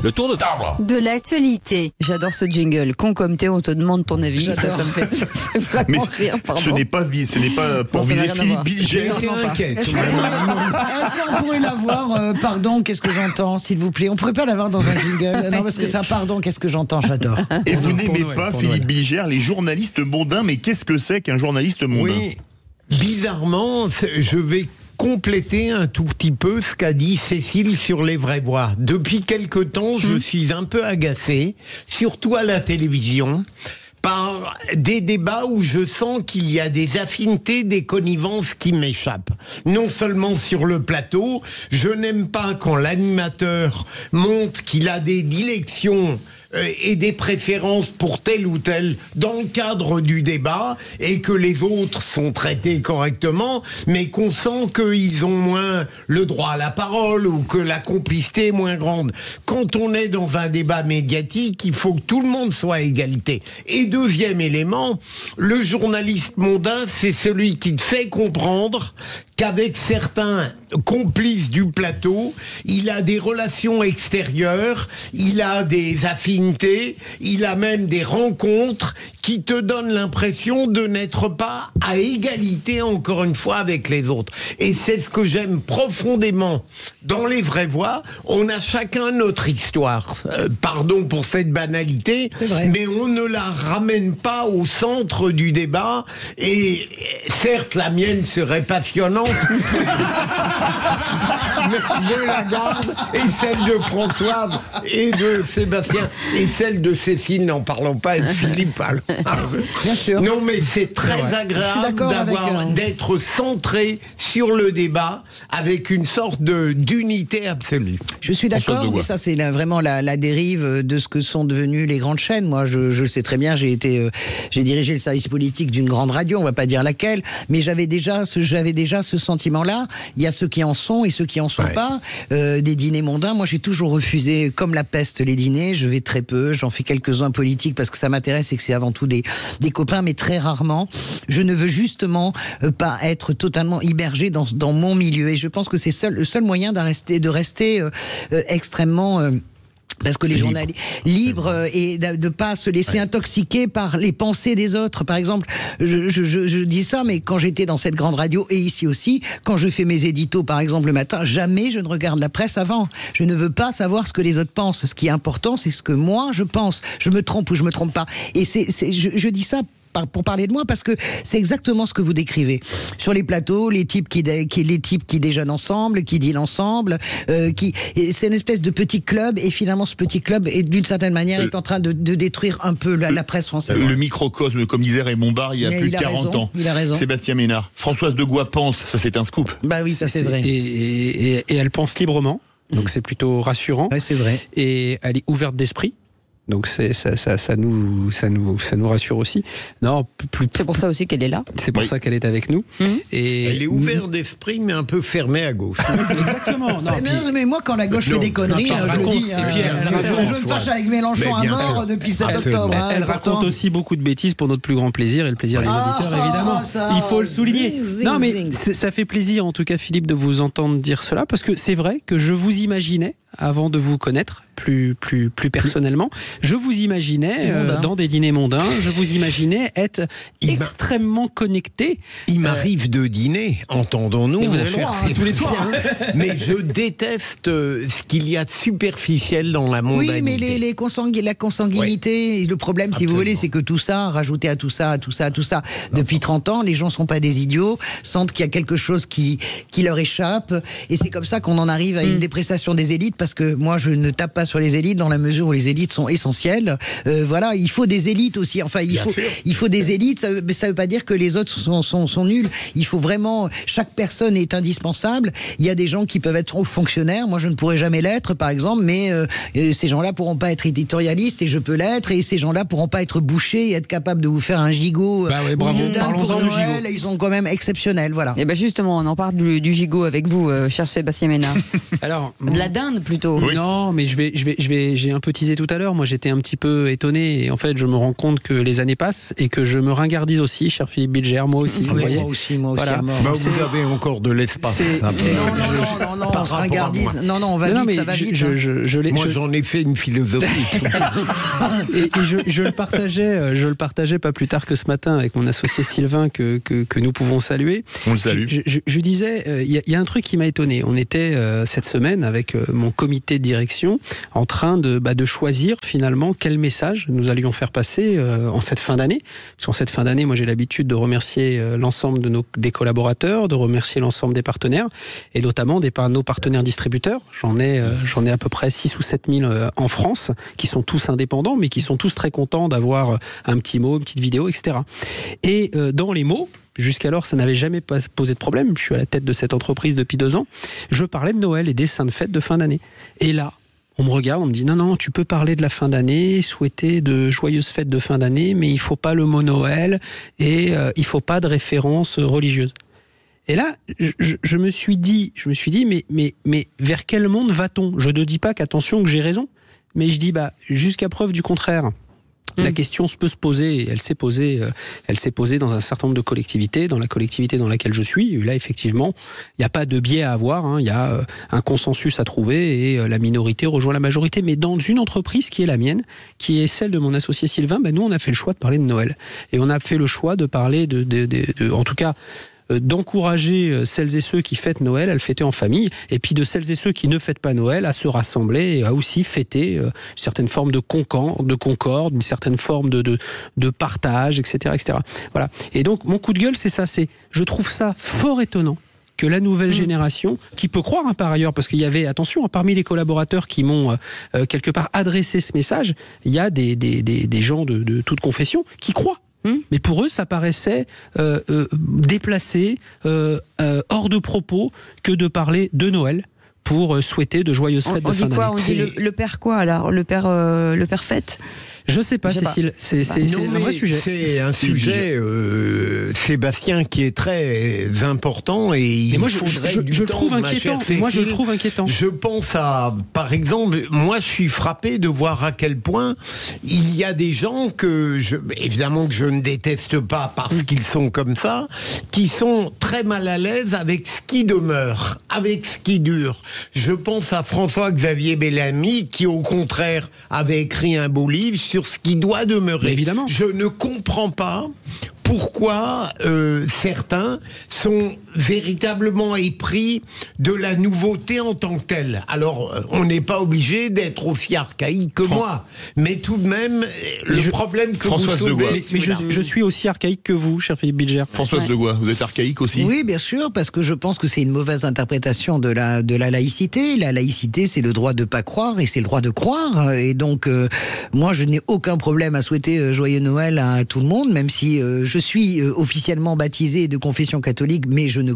Le tour de table. De l'actualité. J'adore ce jingle. Con comme t'es, on te demande ton avis. Ça me fait vraiment rire, pardon. Ce n'est pas pour viser Philippe Bilger. J'étais inquiète. Est-ce qu'on pourrait l'avoir, pardon, qu'est-ce que j'entends, s'il vous plaît? On pourrait pas l'avoir dans un jingle? Non, parce que ça, pardon, qu'est-ce que j'entends, j'adore. Et vous n'aimez pas, Philippe Bilger, les journalistes mondains, mais qu'est-ce que c'est qu'un journaliste mondain? Oui, bizarrement, je vais compléter un tout petit peu ce qu'a dit Cécile sur les vraies voix. Depuis quelque temps, je suis un peu agacé, surtout à la télévision, par des débats où je sens qu'il y a des affinités, des connivences qui m'échappent. Non seulement sur le plateau, je n'aime pas quand l'animateur montre qu'il a des dilections et des préférences pour tel ou tel dans le cadre du débat et que les autres sont traités correctement, mais qu'on sent qu'ils ont moins le droit à la parole ou que la complicité est moins grande. Quand on est dans un débat médiatique, il faut que tout le monde soit à égalité. Et deuxième élément, le journaliste mondain, c'est celui qui te fait comprendre qu'avec certains complices du plateau, il a des relations extérieures, il a des affinités, il a même des rencontres qui te donnent l'impression de n'être pas à égalité, encore une fois, avec les autres. Et c'est ce que j'aime profondément dans les vraies voix. On a chacun notre histoire. Pardon pour cette banalité, mais on ne la ramène pas au centre du débat. Et certes, la mienne serait passionnante, mais je la garde, et celle de Françoise et de Sébastien et celle de Cécile, n'en parlons pas, et de Philippe. Alors. Bien sûr. Non, mais c'est très agréable d'être centré sur le débat avec une sorte d'unité absolue. Je suis d'accord, mais ça c'est vraiment la dérive de ce que sont devenues les grandes chaînes. Moi, je sais très bien, j'ai dirigé le service politique d'une grande radio, on va pas dire laquelle, mais j'avais déjà ce sentiment-là. Il y a ceux qui en sont et ceux qui en sont pas. Des dîners mondains, moi j'ai toujours refusé, comme la peste, les dîners. Je vais très peu, j'en fais quelques-uns politiques parce que ça m'intéresse et que c'est avant tout des copains, mais très rarement. Je ne veux justement pas être totalement immergé dans mon milieu. Et je pense que c'est le seul moyen de rester extrêmement... parce que les journalistes libres et de pas se laisser intoxiquer par les pensées des autres. Par exemple, je dis ça, mais quand j'étais dans cette grande radio et ici aussi, quand je fais mes éditos, par exemple le matin, jamais je ne regarde la presse avant. Je ne veux pas savoir ce que les autres pensent. Ce qui est important, c'est ce que moi je pense. Je me trompe ou je me trompe pas. Et je dis ça pour parler de moi, parce que c'est exactement ce que vous décrivez. Sur les plateaux, les types qui déjeunent ensemble, qui dînent ensemble, c'est une espèce de petit club, et finalement ce petit club, d'une certaine manière, est en train de détruire un peu la presse française. Le microcosme, comme disait Raymond Barre il y a plus de 40 ans. Il a raison. Sébastien Ménard. Françoise de Gois pense, ça c'est un scoop. Bah oui, ça c'est vrai. Et elle pense librement, donc c'est plutôt rassurant. Ouais, c'est vrai. Et elle est ouverte d'esprit. Donc ça nous rassure aussi. Non, c'est pour ça aussi qu'elle est là. C'est pour ça qu'elle est avec nous. Et elle est ouverte d'esprit, mais un peu fermée à gauche. Exactement. Mais moi, quand la gauche fait des conneries, je le dis. Je me fâche avec Mélenchon à mort depuis le 7 octobre. Elle raconte aussi beaucoup de bêtises pour notre plus grand plaisir et le plaisir des auditeurs, évidemment. Il faut le souligner. Non, mais ça fait plaisir, en tout cas, Philippe, de vous entendre dire cela, parce que c'est vrai que je vous imaginais, avant de vous connaître plus personnellement, je vous imaginais dans des dîners mondains, je vous imaginais être extrêmement connecté. Il m'arrive de dîner, entendons-nous, mon cher, tous les soirs. Mais je déteste ce qu'il y a de superficiel dans la mondanité. Oui, mais la consanguinité, le problème, si vous voulez, c'est que tout ça, rajouté à tout ça, depuis 30 ans, les gens ne sont pas des idiots, sentent qu'il y a quelque chose qui leur échappe, et c'est comme ça qu'on en arrive à une dépréciation des élites, parce que moi, je ne tape pas sur les élites dans la mesure où les élites sont essentielles. Voilà, il faut des élites aussi. Enfin, il faut des élites. Ça veut pas dire que les autres sont nuls. Il faut vraiment, chaque personne est indispensable. Il y a des gens qui peuvent être fonctionnaires. Moi, je ne pourrais jamais l'être, par exemple, mais ces gens-là pourront pas être éditorialistes et je peux l'être. Et ces gens-là pourront pas être bouchés et être capables de vous faire un gigot. Bravo. Parlons-en du gigot. Ils sont quand même exceptionnels. Voilà. Et justement, on en parle du gigot avec vous, cher Sébastien Ménard. Alors, de la dinde plutôt. Oui. Non, mais j'ai un peu teasé tout à l'heure. Moi, j'étais un petit peu étonné. Et en fait, je me rends compte que les années passent et que je me ringardise aussi, cher Philippe Bilger, moi aussi. Moi aussi. Voilà. Vous avez encore de l'espace. Non, on se ringardise. Non, on va vite, ça va vite. Moi, j'en ai fait une philosophie. et je le partageais pas plus tard que ce matin avec mon associé Sylvain que nous pouvons saluer. On le salue. Je disais, il y a un truc qui m'a étonné. On était cette semaine avec mon comité de direction en train de choisir finalement quel message nous allions faire passer en cette fin d'année. Parce qu'en cette fin d'année, moi j'ai l'habitude de remercier l'ensemble des collaborateurs, de remercier l'ensemble des partenaires et notamment nos partenaires distributeurs. J'en ai à peu près 6 ou 7 000 en France qui sont tous indépendants mais qui sont tous très contents d'avoir un petit mot, une petite vidéo, etc. Et dans les mots, jusqu'alors, ça n'avait jamais posé de problème. Je suis à la tête de cette entreprise depuis 2 ans. Je parlais de Noël et des saintes fêtes de fin d'année. Et là, on me regarde, on me dit non, tu peux parler de la fin d'année, souhaiter de joyeuses fêtes de fin d'année, mais il faut pas le mot Noël et il faut pas de référence religieuse. Et là, je me suis dit, mais vers quel monde va-t-on ? Je ne dis pas qu'attention que j'ai raison, mais je dis jusqu'à preuve du contraire. La question peut se poser, et elle s'est posée dans un certain nombre de collectivités, dans la collectivité dans laquelle je suis. Et là, effectivement, il n'y a pas de biais à avoir, il y a un consensus à trouver et la minorité rejoint la majorité. Mais dans une entreprise qui est la mienne, qui est celle de mon associé Sylvain, nous, on a fait le choix de parler de Noël. Et on a fait le choix de parler en tout cas, d'encourager celles et ceux qui fêtent Noël à le fêter en famille, et puis de celles et ceux qui ne fêtent pas Noël à se rassembler et à aussi fêter une certaine forme de concorde, une certaine forme de partage, etc., etc. Voilà. Et donc, mon coup de gueule, c'est ça, je trouve ça fort étonnant que la nouvelle génération, qui peut croire par ailleurs, parce qu'il y avait, attention, parmi les collaborateurs qui m'ont quelque part adressé ce message, il y a des gens de toute confession qui croient. Mais pour eux, ça paraissait déplacé, hors de propos, que de parler de Noël pour souhaiter de joyeuses fêtes de fin d'année. On dit le père quoi alors ? Le père fête ? Je sais pas, Cécile. C'est un vrai sujet. C'est un sujet, Sébastien, qui est très important et je le trouve inquiétant. Moi, je le trouve inquiétant. Je pense à, par exemple, moi, je suis frappé de voir à quel point il y a des gens évidemment que je ne déteste pas parce qu'ils sont comme ça, qui sont très mal à l'aise avec ce qui demeure, avec ce qui dure. Je pense à François-Xavier Bellamy, qui au contraire avait écrit un beau livre sur ce qui doit demeurer. Mais évidemment. Je ne comprends pas pourquoi certains sont véritablement épris de la nouveauté en tant que telle. Alors, on n'est pas obligé d'être aussi archaïque que moi, mais tout de même, le problème que Françoise vous soulevez... Mais je suis aussi archaïque que vous, cher Philippe Bilger. Françoise Degois, vous êtes archaïque aussi ? Oui, bien sûr, parce que je pense que c'est une mauvaise interprétation de la laïcité. La laïcité, c'est le droit de pas croire et c'est le droit de croire. Et donc, moi, je n'ai aucun problème à souhaiter joyeux Noël à tout le monde, même si je suis officiellement baptisé de confession catholique, mais je ne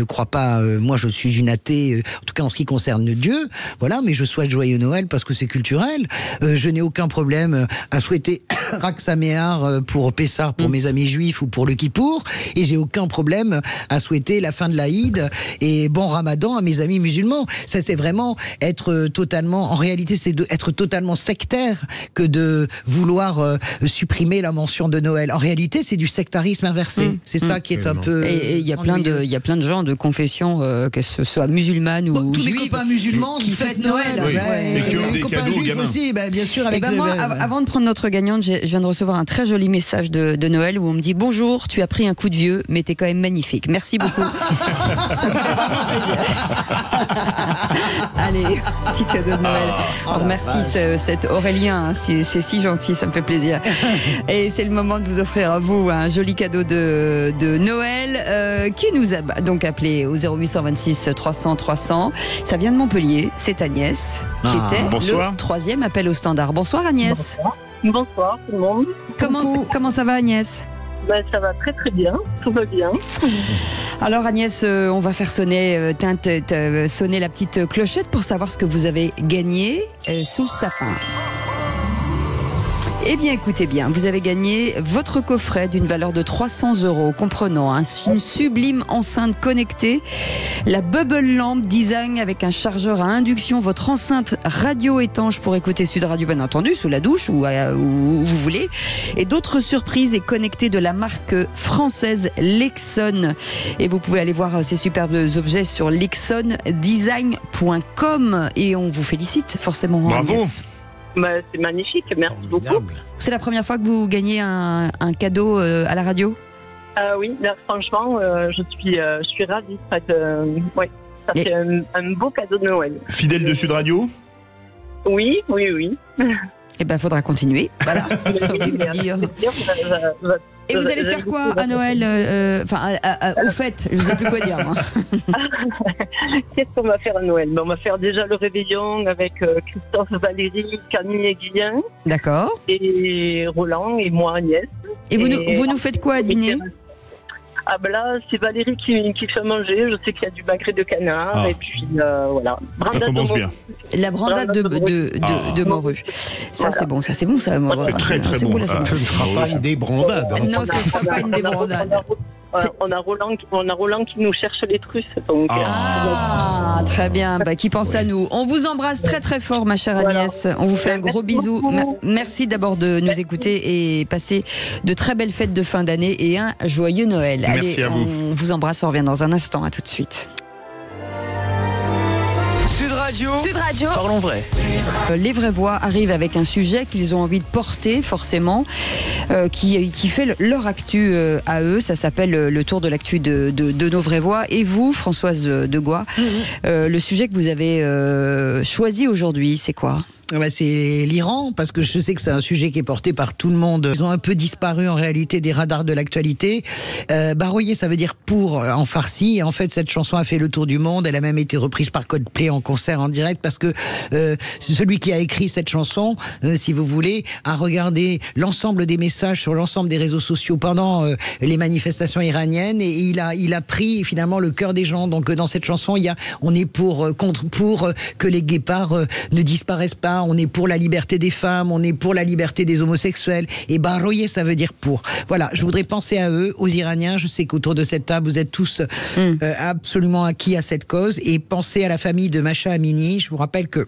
crois pas, moi je suis une athée, en tout cas en ce qui concerne Dieu, voilà, mais je souhaite joyeux Noël parce que c'est culturel. Je n'ai aucun problème à souhaiter Rak Sameach pour Pessah, pour mes amis juifs ou pour le Kippour, et j'ai aucun problème à souhaiter la fin de l'Aïd et bon Ramadan à mes amis musulmans. Ça, c'est vraiment être totalement, en réalité, c'est être totalement sectaire que de vouloir supprimer la mention de Noël. En réalité, c'est du sectarisme inversé. C'est ça qui est un peu... Et il y a plein de gens de confession, que ce soit musulmane ou tous juive, les copains musulmans qui fêtent Noël. Oui. Et les copains juifs aussi, bien sûr. Avec moi, avant de prendre notre gagnante, je viens de recevoir un très joli message de Noël où on me dit: bonjour, tu as pris un coup de vieux, mais t'es quand même magnifique. Merci beaucoup. Ça me fait vraiment plaisir. Allez, petit cadeau de Noël. Alors, merci cet Aurélien, hein, c'est si gentil, ça me fait plaisir. Et c'est le moment de vous offrir à vous un joli cadeau de Noël qui nous a donc appelé au 0826 300 300. Ça vient de Montpellier, c'est Agnès qui était le 3e appel au standard. Bonsoir Agnès. Bonsoir tout le monde. Comment ça va Agnès ? Ça va très très bien, tout va bien. Alors Agnès, on va faire sonner la petite clochette pour savoir ce que vous avez gagné sous le sapin. Eh bien, écoutez bien, vous avez gagné votre coffret d'une valeur de 300 €, comprenant une sublime enceinte connectée, la Bubble Lamp Design avec un chargeur à induction, votre enceinte radio étanche pour écouter Sud Radio, bien entendu, sous la douche ou où vous voulez, et d'autres surprises et connectées de la marque française Lexon. Et vous pouvez aller voir ces superbes objets sur lexondesign.com et on vous félicite forcément. Bravo. Agnès. C'est magnifique, merci beaucoup. C'est la première fois que vous gagnez un cadeau à la radio ? Oui, là, franchement, je suis ravie. Ça fait un beau cadeau de Noël. Fidèle de Sud Radio ? Oui. Eh bien, il faudra continuer. Voilà. Et vous allez faire quoi à Noël au fait, je ne sais plus quoi dire. Moi. Qu'est-ce qu'on va faire à Noël ? On va faire déjà le réveillon avec Christophe, Valérie, Camille et Guillain. D'accord. Et Roland et moi, Agnès. Et vous nous faites quoi à dîner ? Ah ben là, c'est Valérie qui fait manger. Je sais qu'il y a du magret de canard et puis voilà. Ça commence bien. La brandade de morue. Ça c'est bon, ça. Très très bon. Ce ne sera pas une débandade. Non, ce ne sera pas une débandade. On a Roland qui nous cherche les trusses. Donc, très bien. Qui pense à nous. On vous embrasse très très fort, ma chère Agnès. On vous fait un gros bisou. Merci d'abord de nous écouter et passer de très belles fêtes de fin d'année et un joyeux Noël. Merci à vous. On vous embrasse. On revient dans un instant. À tout de suite. Sud Radio. Parlons vrai. Les vraies voix arrivent avec un sujet qu'ils ont envie de porter forcément, qui fait leur actu à eux. Ça s'appelle le tour de l'actu de nos vraies voix. Et vous, Françoise Degois, le sujet que vous avez choisi aujourd'hui, c'est quoi ? C'est l'Iran, parce que je sais que c'est un sujet qui est porté par tout le monde. Ils ont un peu disparu en réalité des radars de l'actualité. Baroyer, ça veut dire pour en farsi. Et en fait, cette chanson a fait le tour du monde. Elle a même été reprise par Coldplay en concert en direct, parce que celui qui a écrit cette chanson, si vous voulez, a regardé l'ensemble des messages sur l'ensemble des réseaux sociaux pendant les manifestations iraniennes, et il a pris finalement le cœur des gens. Donc dans cette chanson, on est pour que les guépards ne disparaissent pas, on est pour la liberté des femmes, on est pour la liberté des homosexuels, et baroyer, ça veut dire pour. Voilà, je voudrais penser à eux, aux Iraniens. Je sais qu'autour de cette table, vous êtes tous absolument acquis à cette cause, et pensez à la famille de Masha Amini. Je vous rappelle que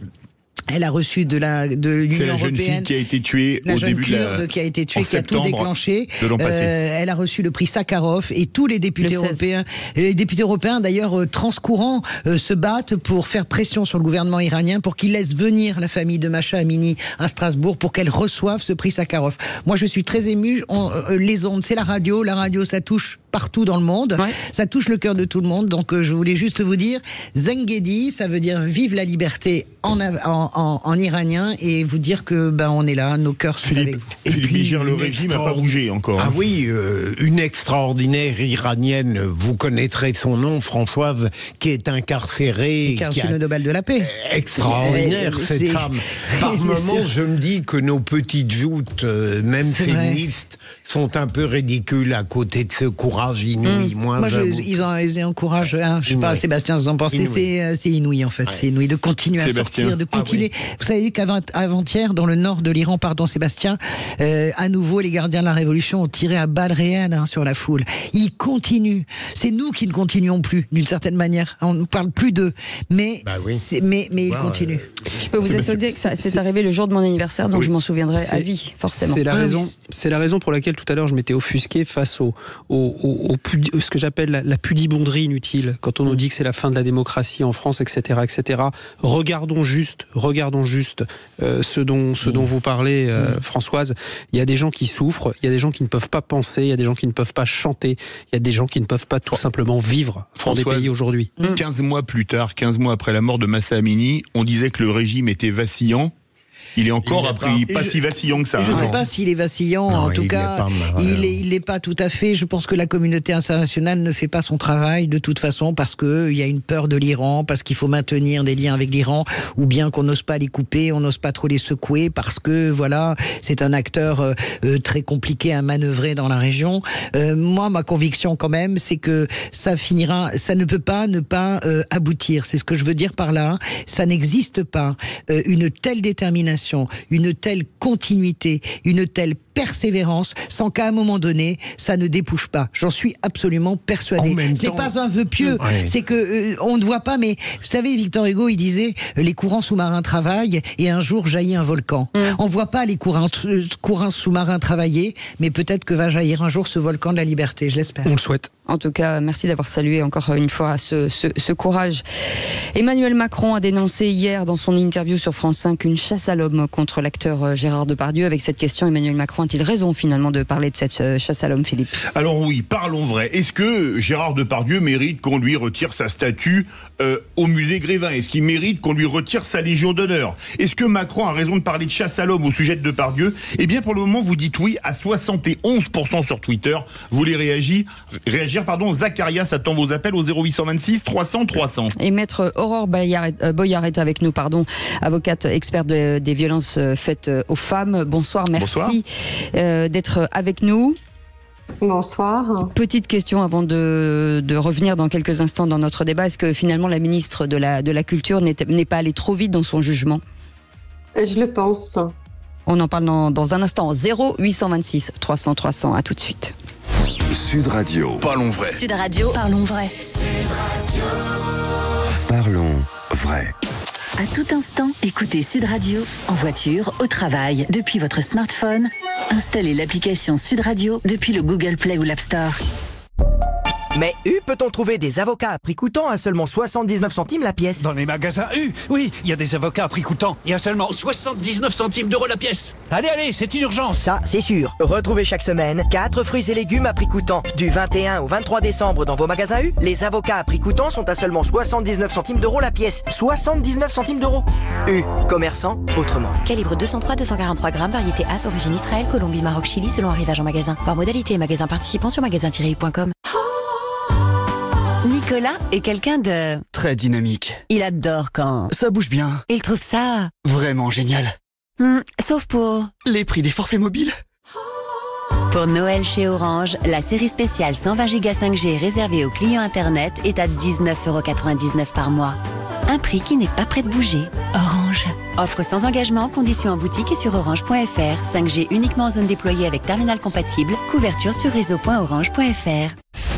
elle a reçu de l'Union européenne. C'est la jeune fille qui a été tuée au début Kurde qui a été tuée, qui a tout déclenché. Elle a reçu le prix Sakharov, et tous les députés européens, d'ailleurs transcourants, se battent pour faire pression sur le gouvernement iranien pour qu'il laisse venir la famille de Masha Amini à Strasbourg pour qu'elle reçoive ce prix Sakharov. Moi, je suis très émue. Les ondes, c'est la radio, ça touche partout dans le monde, ça touche le cœur de tout le monde. Donc je voulais juste vous dire, Zengedi, ça veut dire vive la liberté en iranien, et vous dire que on est là, nos cœurs sont avec vous. Et puis le régime n'a pas bougé encore. Ah oui, une extraordinaire iranienne, vous connaîtrez son nom, Françoise, qui est incarcérée, qui a reçu le Nobel de la paix. Extraordinaire cette femme. Par moments, je me dis que nos petites joutes, même féministes, sont un peu ridicules à côté de ce courage inouï. Moi, ils ont un courage, je sais pas, Sébastien, vous en pensez, c'est inouï en fait. C'est inouï de continuer à sortir, de continuer. Vous savez qu'avant-hier, dans le nord de l'Iran, Sébastien, à nouveau, les gardiens de la Révolution ont tiré à balles réelles sur la foule. Ils continuent. C'est nous qui ne continuons plus, d'une certaine manière. On ne parle plus d'eux. Mais ils continuent. Je peux vous assurer que c'est arrivé le jour de mon anniversaire, donc je m'en souviendrai à vie, forcément. C'est la raison pour laquelle tout à l'heure je m'étais offusqué face ce que j'appelle la pudibonderie inutile, quand on nous dit que c'est la fin de la démocratie en France, etc., etc. Regardons juste ce dont vous parlez, Françoise. Il y a des gens qui souffrent, il y a des gens qui ne peuvent pas penser, il y a des gens qui ne peuvent pas chanter, il y a des gens qui ne peuvent pas tout simplement vivre dans des pays aujourd'hui. 15 mois plus tard, 15 mois après la mort de Mahsa Amini, on disait que le régime était vacillant. Il est encore pas si vacillant que ça. Je ne sais pas s'il est vacillant. En tout cas, il n'est pas tout à fait. Je pense que la communauté internationale ne fait pas son travail de toute façon, parce qu'il y a une peur de l'Iran, parce qu'il faut maintenir des liens avec l'Iran, ou bien qu'on n'ose pas les couper, on n'ose pas trop les secouer, parce que voilà, c'est un acteur très compliqué à manœuvrer dans la région. Moi, ma conviction quand même, c'est que ça ne peut pas ne pas aboutir. C'est ce que je veux dire par là. Ça n'existe pas une telle détermination, une telle continuité, une telle persévérance, sans qu'à un moment donné, ça ne débouche pas. J'en suis absolument persuadé. Ce n'est pas un vœu pieux, c'est que on ne voit pas, mais vous savez, Victor Hugo, il disait les courants sous-marins travaillent et un jour jaillit un volcan. On ne voit pas les courants sous-marins travailler, mais peut-être que va jaillir un jour ce volcan de la liberté, je l'espère. On le souhaite. En tout cas, merci d'avoir salué encore une fois ce courage. Emmanuel Macron a dénoncé hier dans son interview sur France 5 une chasse à l'homme contre l'acteur Gérard Depardieu. Avec cette question, Emmanuel Macron a-t-il raison finalement de parler de cette chasse à l'homme, Philippe ? Alors oui, parlons vrai. Est-ce que Gérard Depardieu mérite qu'on lui retire sa statue au musée Grévin ? Est-ce qu'il mérite qu'on lui retire sa Légion d'honneur ? Est-ce que Macron a raison de parler de chasse à l'homme au sujet de Depardieu ? Eh bien, pour le moment, vous dites oui à 71% sur Twitter. Vous voulez réagir, Zacharias attend vos appels au 0826 300 300. Et maître Aurore Boyard est avec nous, avocate experte des violences faites aux femmes. Bonsoir, merci d'être avec nous. Bonsoir. Petite question avant de revenir dans quelques instants dans notre débat. Est-ce que finalement la ministre de la Culture n'est pas allée trop vite dans son jugement ? Je le pense. On en parle dans un instant. 0826 300 300. À tout de suite. Sud Radio. Parlons vrai. Sud Radio. Parlons vrai. Parlons vrai. À tout instant, écoutez Sud Radio en voiture, au travail, depuis votre smartphone. Installez l'application Sud Radio depuis le Google Play ou l'App Store. Mais U, peut-on trouver des avocats à prix coûtant à seulement 79 centimes la pièce? Dans les magasins U, oui, il y a des avocats à prix coûtant et à seulement 79 centimes d'euros la pièce. Allez, c'est une urgence. Ça, c'est sûr. Retrouvez chaque semaine 4 fruits et légumes à prix coûtant. Du 21 au 23 décembre dans vos magasins U, les avocats à prix coûtant sont à seulement 79 centimes d'euros la pièce. 79 centimes d'euros. U, commerçant autrement. Calibre 203-243 grammes, variété As, origine Israël, Colombie, Maroc, Chili, selon arrivage en magasin. Voir modalité et magasin participant sur magasin-u.com. Nicolas est quelqu'un de... très dynamique. Il adore quand... ça bouge bien. Il trouve ça... vraiment génial. Sauf pour... les prix des forfaits mobiles. Pour Noël chez Orange, la série spéciale 120 Go 5G réservée aux clients Internet est à 19,99 € par mois. Un prix qui n'est pas prêt de bouger. Orange. Offre sans engagement, conditions en boutique et sur orange.fr. 5G uniquement en zone déployée avec terminal compatible. Couverture sur réseau.orange.fr.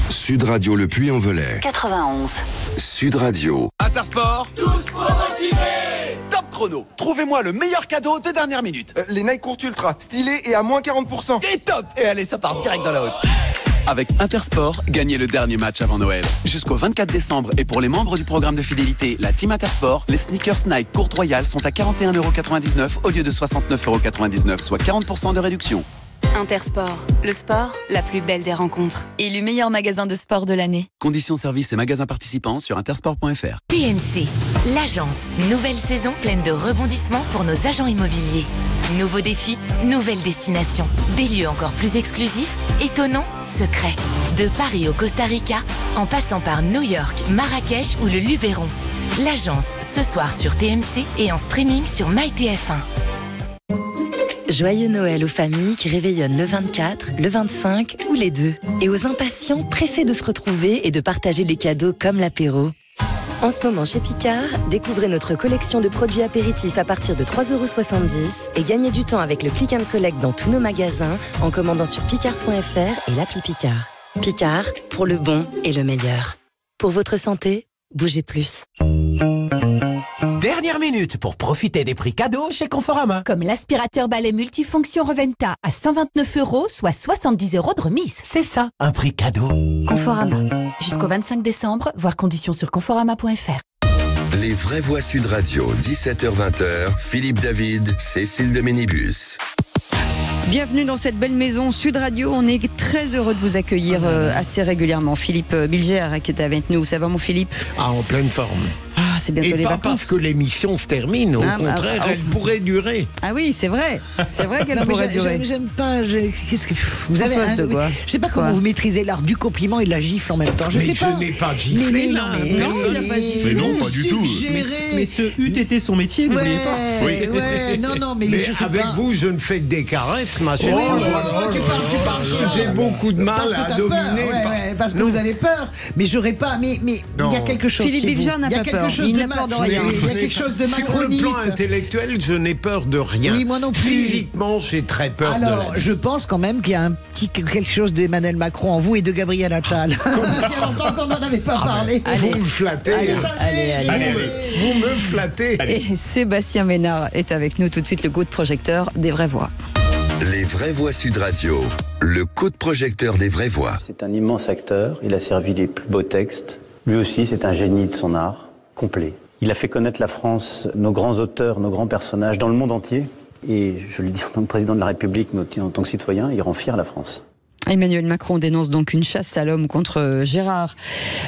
Sud Radio Le Puy-en-Velay. 91. Sud Radio. Intersport. Tous pour motiver. Top chrono. Trouvez-moi le meilleur cadeau de dernière minute. Les Nike Court Ultra, stylés et à moins 40%. Et top. Et allez, ça part direct dans la haute. Avec Intersport, gagnez le dernier match avant Noël. Jusqu'au 24 décembre et pour les membres du programme de fidélité, la Team Intersport, les sneakers Nike Court Royal sont à 41,99 € au lieu de 69,99 €, soit 40% de réduction. Intersport, le sport, la plus belle des rencontres. Élu meilleur magasin de sport de l'année. Conditions services et magasins participants sur intersport.fr. TMC, l'agence. Nouvelle saison pleine de rebondissements pour nos agents immobiliers. Nouveaux défis, nouvelles destinations. Des lieux encore plus exclusifs, étonnants, secrets. De Paris au Costa Rica, en passant par New York, Marrakech ou le Luberon. L'agence, ce soir sur TMC et en streaming sur MyTF1. Joyeux Noël aux familles qui réveillonnent le 24, le 25 ou les deux. Et aux impatients pressés de se retrouver et de partager des cadeaux comme l'apéro. En ce moment chez Picard, découvrez notre collection de produits apéritifs à partir de 3,70 € et gagnez du temps avec le Click and Collect dans tous nos magasins en commandant sur picard.fr et l'appli Picard. Picard, pour le bon et le meilleur. Pour votre santé, bougez plus. Dernière minute pour profiter des prix cadeaux chez Conforama. Comme l'aspirateur balai multifonction Reventa à 129 €, soit 70 € de remise. C'est ça, un prix cadeau. Conforama. Jusqu'au 25 décembre, voir conditions sur conforama.fr. Les vraies voix Sud Radio, 17h-20h, Philippe David, Cécile de Ménibus. Bienvenue dans cette belle maison Sud Radio. On est très heureux de vous accueillir assez régulièrement. Philippe Bilger qui est avec nous. Ça va mon Philippe? En pleine forme. Ah, c'est bientôt et les pas vacances. Parce que l'émission se termine, au contraire, elle pourrait durer. Ah oui, c'est vrai. C'est vrai qu'elle pourrait durer. J'aime pas. Qu'est-ce que vous avez de quoi? Je sais pas comment vous maîtrisez l'art du compliment et de la gifle en même temps. Je n'ai pas giflé là. Non, il n'a pas giflé. Mais non, pas du tout. Mais ce eût été son métier, n'oubliez pas. Oui. Ouais, non, mais avec vous, je ne fais que des caresses, ma chérie. Tu parles. J'ai beaucoup de mal à dominer. Parce que vous avez peur. Mais j'aurais pas. Mais il y a quelque chose. Philippe Bilger n'a pas peur. Il n'a peur de rien. Il y a quelque chose de macroniste. Sur le plan intellectuel, je n'ai peur de rien. Oui, moi non plus. Physiquement, j'ai très peur de Alors, je pense quand même qu'il y a un petit quelque chose d'Emmanuel Macron en vous et de Gabriel Attal. Il y a longtemps qu'on n'en avait pas parlé. Vous me flattez. Allez. Vous me flattez. Et Sébastien Ménard est avec nous tout de suite, le coup de projecteur des vraies voix. Les vraies voix Sud Radio, le coup de projecteur des vraies voix. C'est un immense acteur, il a servi les plus beaux textes. Lui aussi, c'est un génie de son art, complet. Il a fait connaître la France, nos grands auteurs, nos grands personnages dans le monde entier. Et je le dis en tant que président de la République, mais aussi en tant que citoyen, il rend fier la France. Emmanuel Macron dénonce donc une chasse à l'homme contre Gérard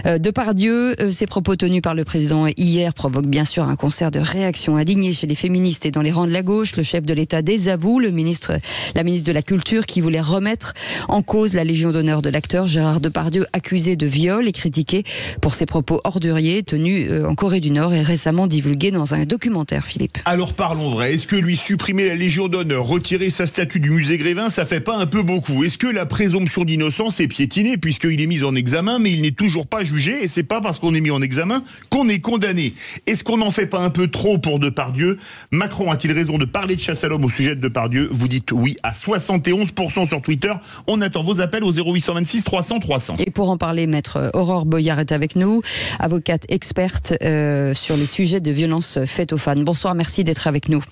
Depardieu. Ces propos tenus par le président hier provoquent bien sûr un concert de réactions indignées chez les féministes et dans les rangs de la gauche. Le chef de l'État désavoue la ministre de la Culture qui voulait remettre en cause la Légion d'honneur de l'acteur Gérard Depardieu, accusé de viol et critiqué pour ses propos orduriers tenus en Corée du Nord et récemment divulgués dans un documentaire, Philippe. Alors parlons vrai, est-ce que lui supprimer la Légion d'honneur, retirer sa statue du musée Grévin, ça fait pas un peu beaucoup? Est-ce que la présomption d'innocence est piétinée puisqu'il est mis en examen mais il n'est toujours pas jugé et c'est pas parce qu'on est mis en examen qu'on est condamné? Est-ce qu'on n'en fait pas un peu trop pour Depardieu? Macron a-t-il raison de parler de chasse à l'homme au sujet de Depardieu? Vous dites oui à 71% sur Twitter. On attend vos appels au 0826 300 300. Et pour en parler, maître Aurore Boyard est avec nous, avocate experte sur les sujets de violences faites aux fans. Bonsoir, merci d'être avec nous.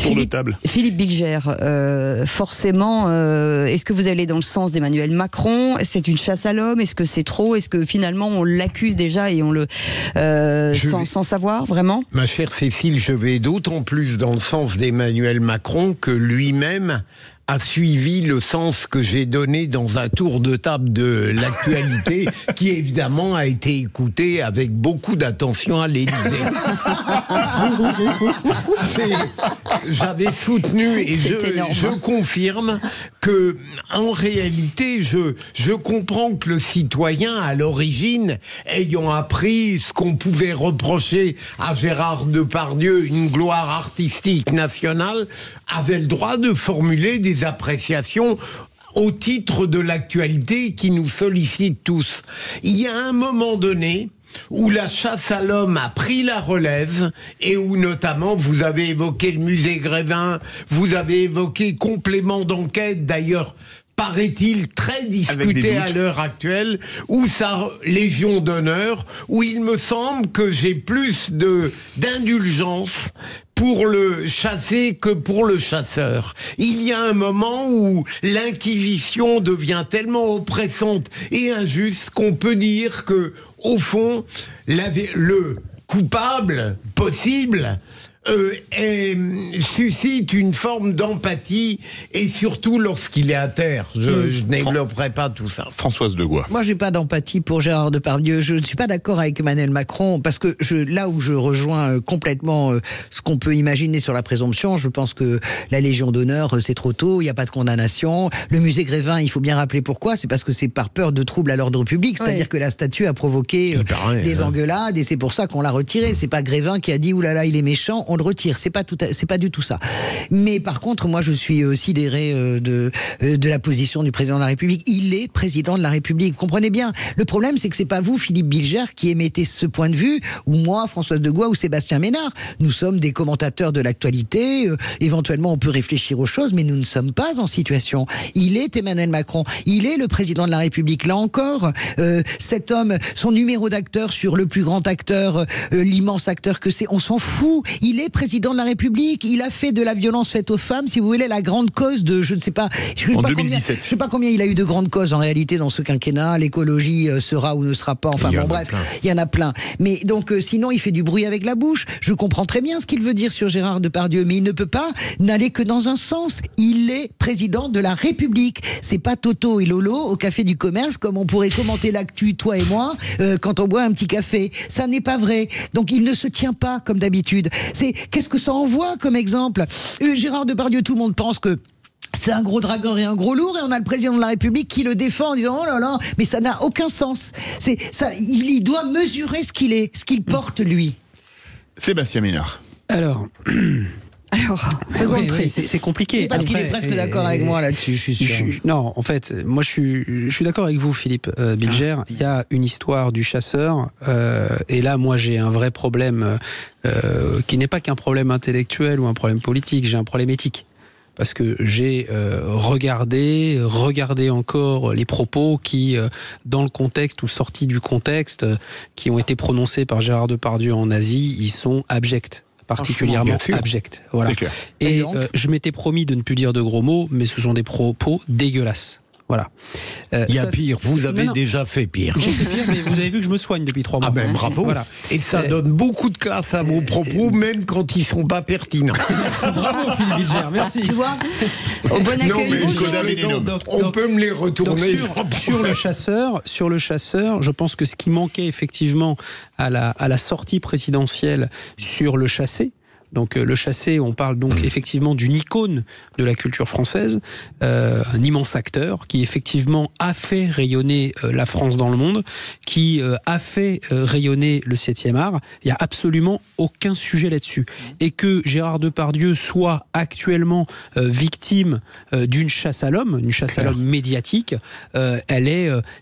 Tour de table. Philippe Bilger, forcément, est-ce que vous allez dans le sens d'Emmanuel Macron. C'est une chasse à l'homme. Est-ce que c'est trop? Est-ce que finalement on l'accuse déjà et on le sans savoir vraiment? Ma chère Cécile, je vais d'autant plus dans le sens d'Emmanuel Macron que lui-même a suivi le sens que j'ai donné dans un tour de table de l'actualité qui évidemment a été écouté avec beaucoup d'attention à l'Élysée. J'avais soutenu et je confirme que en réalité je comprends que le citoyen à l'origine, ayant appris ce qu'on pouvait reprocher à Gérard Depardieu, une gloire artistique nationale, avait le droit de formuler des appréciations au titre de l'actualité qui nous sollicite tous. Il y a un moment donné où la chasse à l'homme a pris la relève et où notamment vous avez évoqué le musée Grévin, vous avez évoqué complément d'enquête d'ailleurs, paraît-il très discuté à l'heure actuelle, ou sa Légion d'honneur, où il me semble que j'ai plus d'indulgence pour le chassé que pour le chasseur. Il y a un moment où l'inquisition devient tellement oppressante et injuste qu'on peut dire que, au fond, le coupable possible suscite une forme d'empathie, et surtout lorsqu'il est à terre. Je développerai pas tout ça. Françoise Degois. Moi, j'ai pas d'empathie pour Gérard Depardieu. Je ne suis pas d'accord avec Emmanuel Macron, parce que là où je rejoins complètement ce qu'on peut imaginer sur la présomption, je pense que la Légion d'honneur, c'est trop tôt, il n'y a pas de condamnation. Le musée Grévin, il faut bien rappeler pourquoi, c'est parce que c'est par peur de troubles à l'ordre public, c'est-à-dire que la statue a provoqué des engueulades, et c'est pour ça qu'on l'a retiré. C'est pas Grévin qui a dit oulala, il est méchant, on le retire. C'est pas du tout ça. Mais par contre, moi, je suis sidéré de la position du président de la République. Il est président de la République. Vous comprenez bien. Le problème, c'est que c'est pas vous, Philippe Bilger, qui émettez ce point de vue, ou moi, Françoise Degois, ou Sébastien Ménard. Nous sommes des commentateurs de l'actualité. Éventuellement, on peut réfléchir aux choses, mais nous ne sommes pas en situation. Il est Emmanuel Macron. Il est le président de la République. Là encore, cet homme, son numéro d'acteur sur le plus grand acteur, l'immense acteur que c'est, on s'en fout. Il est président de la République, il a fait de la violence faite aux femmes, si vous voulez, la grande cause de, je ne sais pas, je sais pas combien il a eu de grandes causes en réalité dans ce quinquennat, l'écologie sera ou ne sera pas, enfin bon bref, il y en a plein. Mais donc sinon il fait du bruit avec la bouche, je comprends très bien ce qu'il veut dire sur Gérard Depardieu, mais il ne peut pas n'aller que dans un sens, il est président de la République, c'est pas Toto et Lolo au café du commerce comme on pourrait commenter l'actu, toi et moi, quand on boit un petit café, ça n'est pas vrai, donc il ne se tient pas comme d'habitude. Qu'est-ce que ça envoie comme exemple? Gérard Depardieu, tout le monde pense que c'est un gros dragueur et un gros lourd, et on a le président de la République qui le défend en disant oh là là, mais ça n'a aucun sens. Il doit mesurer ce qu'il est, ce qu'il porte lui. Sébastien Ménard. Alors, faisons le tri. C'est compliqué. Parce qu'il est presque d'accord avec moi là-dessus, je suis sûr. Non, en fait, moi je suis d'accord avec vous, Philippe Bilger. Il y a une histoire du chasseur, et là, moi j'ai un vrai problème qui n'est pas qu'un problème intellectuel ou un problème politique, j'ai un problème éthique. Parce que j'ai regardé encore les propos qui, dans le contexte ou sortis du contexte, qui ont été prononcés par Gérard Depardieu en Asie, ils sont abjects. Particulièrement abject. Voilà. Et je m'étais promis de ne plus dire de gros mots, mais ce sont des propos dégueulasses. Voilà. Il y a pire, vous avez déjà fait pire. J'ai fait pire, mais vous avez vu que je me soigne depuis 3 mois. Ah ben bravo. Voilà. Et ça donne beaucoup de classe à vos propos, même quand ils ne sont pas pertinents. Bravo Philippe Bilger, merci. Tu vois, au bon accueil. On peut me les retourner. Sur le chasseur, je pense que ce qui manquait effectivement à la sortie présidentielle sur le chassé, donc le chassé, on parle donc effectivement d'une icône de la culture française, un immense acteur qui effectivement a fait rayonner la France dans le monde, qui a fait rayonner le 7e art. Il n'y a absolument aucun sujet là-dessus. Et que Gérard Depardieu soit actuellement victime d'une chasse à l'homme, une chasse à l'homme médiatique,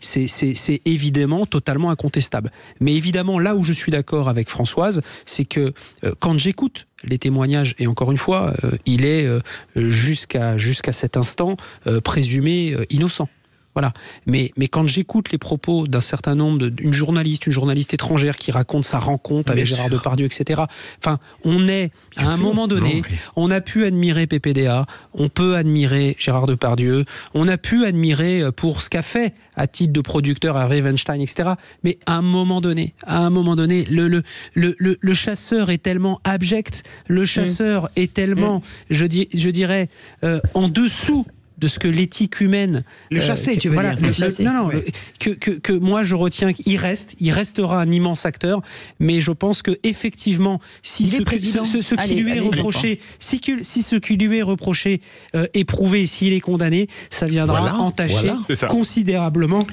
c'est évidemment totalement incontestable. Mais évidemment, là où je suis d'accord avec Françoise, c'est que quand j'écoute les témoignages, et encore une fois, il est jusqu'à cet instant présumé innocent. Voilà. Mais quand j'écoute les propos d'un certain nombre d'une journaliste étrangère qui raconte sa rencontre avec Gérard Depardieu, etc. Enfin, on est à un moment donné, on a pu admirer PPDA, on peut admirer Gérard Depardieu, on a pu admirer pour ce qu'a fait à titre de producteur à Ravenstein, etc. Mais à un moment donné, le chasseur est tellement abject, le chasseur est tellement, je dirais, en dessous de ce que l'éthique humaine... Le chasser, tu veux dire. Que moi je retiens qu'il restera un immense acteur, mais je pense qu'effectivement, si ce qui lui est reproché, ce qui lui est reproché est prouvé, s'il est condamné, ça viendra entacher considérablement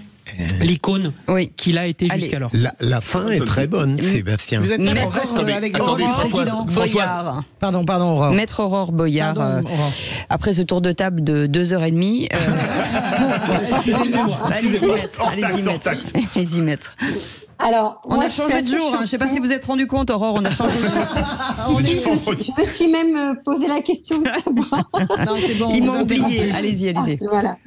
l'icône qu'il a été jusqu'alors. La fin est très bonne, Sébastien. Vous êtes d'accord avec le président Boyard. Pardon, Aurore. Maître Aurore Boyard. Après ce tour de table de 2h30. Excusez-moi. Allez-y, maître. Alors, on a changé de jour. Je ne sais pas si vous êtes rendu compte, Aurore, on a changé de jour. Je me suis même posé la question de savoir. Non, c'est bon. Ils m'ont oublié. Allez-y. Voilà.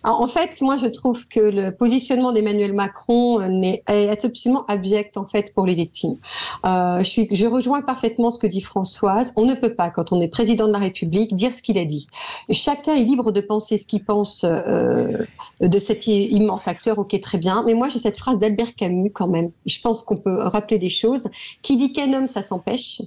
Alors, en fait, moi, je trouve que le positionnement d'Emmanuel Macron est absolument abject, en fait, pour les victimes. Je rejoins parfaitement ce que dit Françoise. On ne peut pas, quand on est président de la République, dire ce qu'il a dit. Chacun est libre de penser ce qu'il pense de cet immense acteur. Ok, très bien. Mais moi, j'ai cette phrase d'Albert Camus, quand même. Je pense qu'on peut rappeler des choses. Qui dit qu'un homme, ça s'empêche.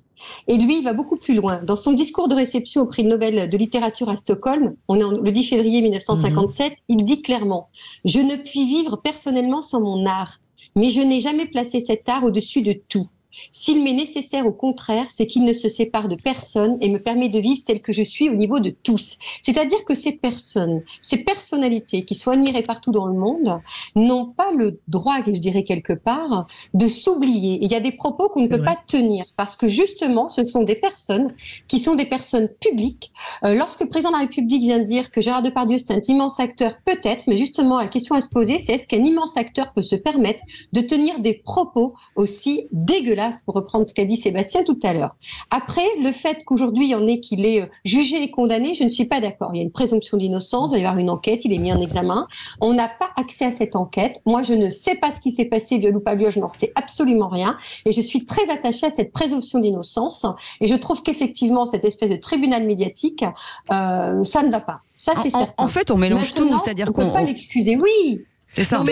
Et lui, il va beaucoup plus loin. Dans son discours de réception au prix Nobel de littérature à Stockholm, on est le 10 février 1957, il dit clairement « Je ne puis vivre personnellement sans mon art, mais je n'ai jamais placé cet art au-dessus de tout. S'il m'est nécessaire, au contraire, c'est qu'il ne se sépare de personne et me permet de vivre tel que je suis au niveau de tous. » C'est-à-dire que ces personnes, ces personnalités qui sont admirées partout dans le monde, n'ont pas le droit, je dirais quelque part, de s'oublier. Il y a des propos qu'on ne peut pas tenir parce que justement, ce sont des personnes qui sont des personnes publiques. Lorsque le président de la République vient de dire que Gérard Depardieu c'est un immense acteur, peut-être, mais justement la question à se poser, c'est est-ce qu'un immense acteur peut se permettre de tenir des propos aussi dégueulasses, pour reprendre ce qu'a dit Sébastien tout à l'heure. Après, le fait qu'aujourd'hui, il y en ait qu'il est jugé et condamné, je ne suis pas d'accord. Il y a une présomption d'innocence, il va y avoir une enquête, il est mis en examen. On n'a pas accès à cette enquête. Moi, je ne sais pas ce qui s'est passé, viol ou pas viol, je n'en sais absolument rien. Et je suis très attachée à cette présomption d'innocence. Et je trouve qu'effectivement, cette espèce de tribunal médiatique, ça ne va pas. Ça, c'est certain. En fait, on mélange tout. C'est-à-dire qu'on ne peut pas l'excuser. Oui. C'est ça. Non,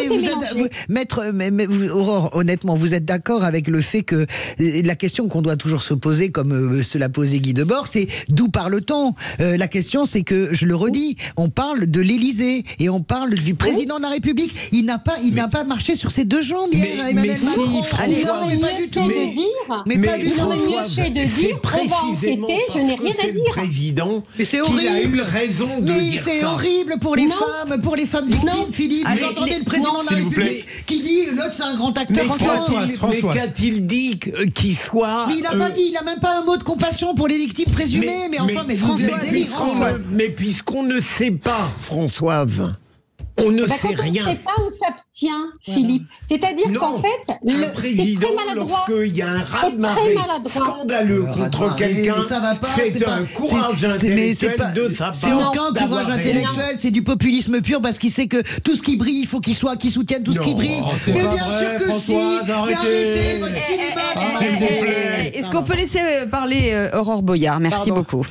mais Aurore, honnêtement, vous êtes d'accord avec le fait que la question qu'on doit toujours se poser, comme se l'a posé Guy Debord, c'est d'où parle-t-on ? La question, c'est que, je le redis, on parle de l'Élysée et on parle du président de la République. Il n'a pas marché sur ses deux jambes hier, Emmanuel Macron. Il aurait mieux fait de dire. Il aurait mieux fait de dire. On va enquêter. Je n'ai rien à dire. Président, mais c'est horrible. Il a eu raison de dire ça. C'est horrible pour les femmes victimes, Philippe. Vous entendez le président de la République qui dit l'autre c'est un grand acteur. Mais qu'a-t-il dit qu'il soit... Mais il n'a pas dit, il n'a même pas un mot de compassion pour les victimes présumées. Mais enfin, mais puisqu'on ne sait pas, Françoise, on ne sait rien. On ne sait pas, on s'abstient, Philippe. C'est-à-dire qu'en fait, le président, lorsqu'il y a un raz-de-marée scandaleux contre quelqu'un, c'est un courage intellectuel de sa part. C'est aucun courage intellectuel, c'est du populisme pur parce qu'il sait que tout ce qui brille, il faut qu'il soutienne tout ce qui brille. Mais bien sûr que si. Arrêtez votre cinéma. Est-ce qu'on peut laisser parler Aurore Boyard ? Merci beaucoup.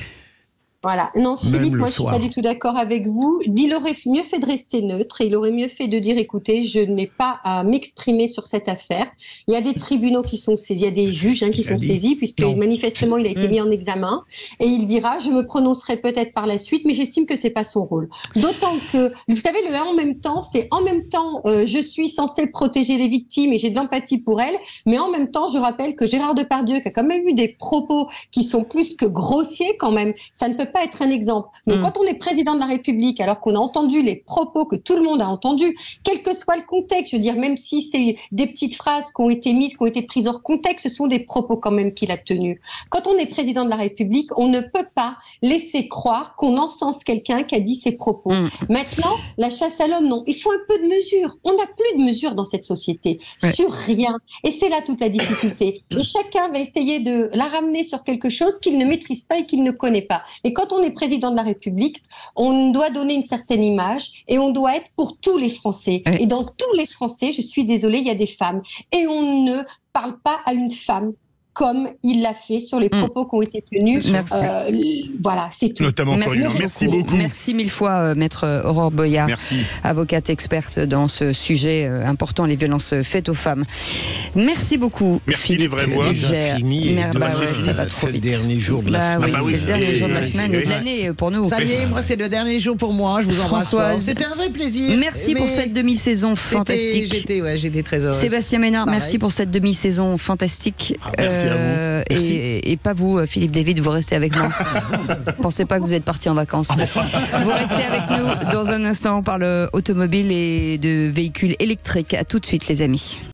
Voilà. Non, Philippe, moi, je suis pas du tout d'accord avec vous. Il aurait mieux fait de rester neutre et il aurait mieux fait de dire, écoutez, je n'ai pas à m'exprimer sur cette affaire. Il y a des tribunaux qui sont saisis, il y a des juges qui sont saisis, puisque manifestement, il a été mis en examen. Et il dira, je me prononcerai peut-être par la suite, mais j'estime que c'est pas son rôle. D'autant que, vous savez, le en même temps, c'est en même temps, je suis censée protéger les victimes et j'ai de l'empathie pour elles, mais en même temps, je rappelle que Gérard Depardieu, qui a quand même eu des propos qui sont plus que grossiers quand même, ça ne peut pas être un exemple. Donc quand on est président de la République, alors qu'on a entendu les propos que tout le monde a entendus, quel que soit le contexte, je veux dire, même si c'est des petites phrases qui ont été mises, qui ont été prises hors contexte, ce sont des propos quand même qu'il a tenus. Quand on est président de la République, on ne peut pas laisser croire qu'on encense quelqu'un qui a dit ces propos. Maintenant, la chasse à l'homme, non. Il faut un peu de mesure. On n'a plus de mesure dans cette société. Sur rien. Et c'est là toute la difficulté. Et chacun va essayer de la ramener sur quelque chose qu'il ne maîtrise pas et qu'il ne connaît pas. Et quand quand on est président de la République, on doit donner une certaine image et on doit être pour tous les Français. Oui. Et dans tous les Français, je suis désolée, il y a des femmes. Et on ne parle pas à une femme comme il l'a fait sur les propos qui ont été tenus. Voilà, c'est tout. Notamment Corinne, merci beaucoup. Merci mille fois, maître Aurore Boyard, avocate experte dans ce sujet important, les violences faites aux femmes. Merci beaucoup. Merci les vraies voix. Ça va trop vite. C'est le dernier jour de la semaine. C'est le dernier jour de la semaine et de l'année pour nous. Ça y est, moi c'est le dernier jour pour moi. Je vous embrasse. Françoise, c'était un vrai plaisir. Merci pour cette demi-saison fantastique. J'étais très heureuse. Sébastien Ménard, merci pour cette demi-saison fantastique. Merci à vous. Et pas vous, Philippe David, vous restez avec moi. Pensez pas que vous êtes parti en vacances. Vous restez avec nous. Dans un instant, on parle automobile et de véhicules électriques. À tout de suite, les amis.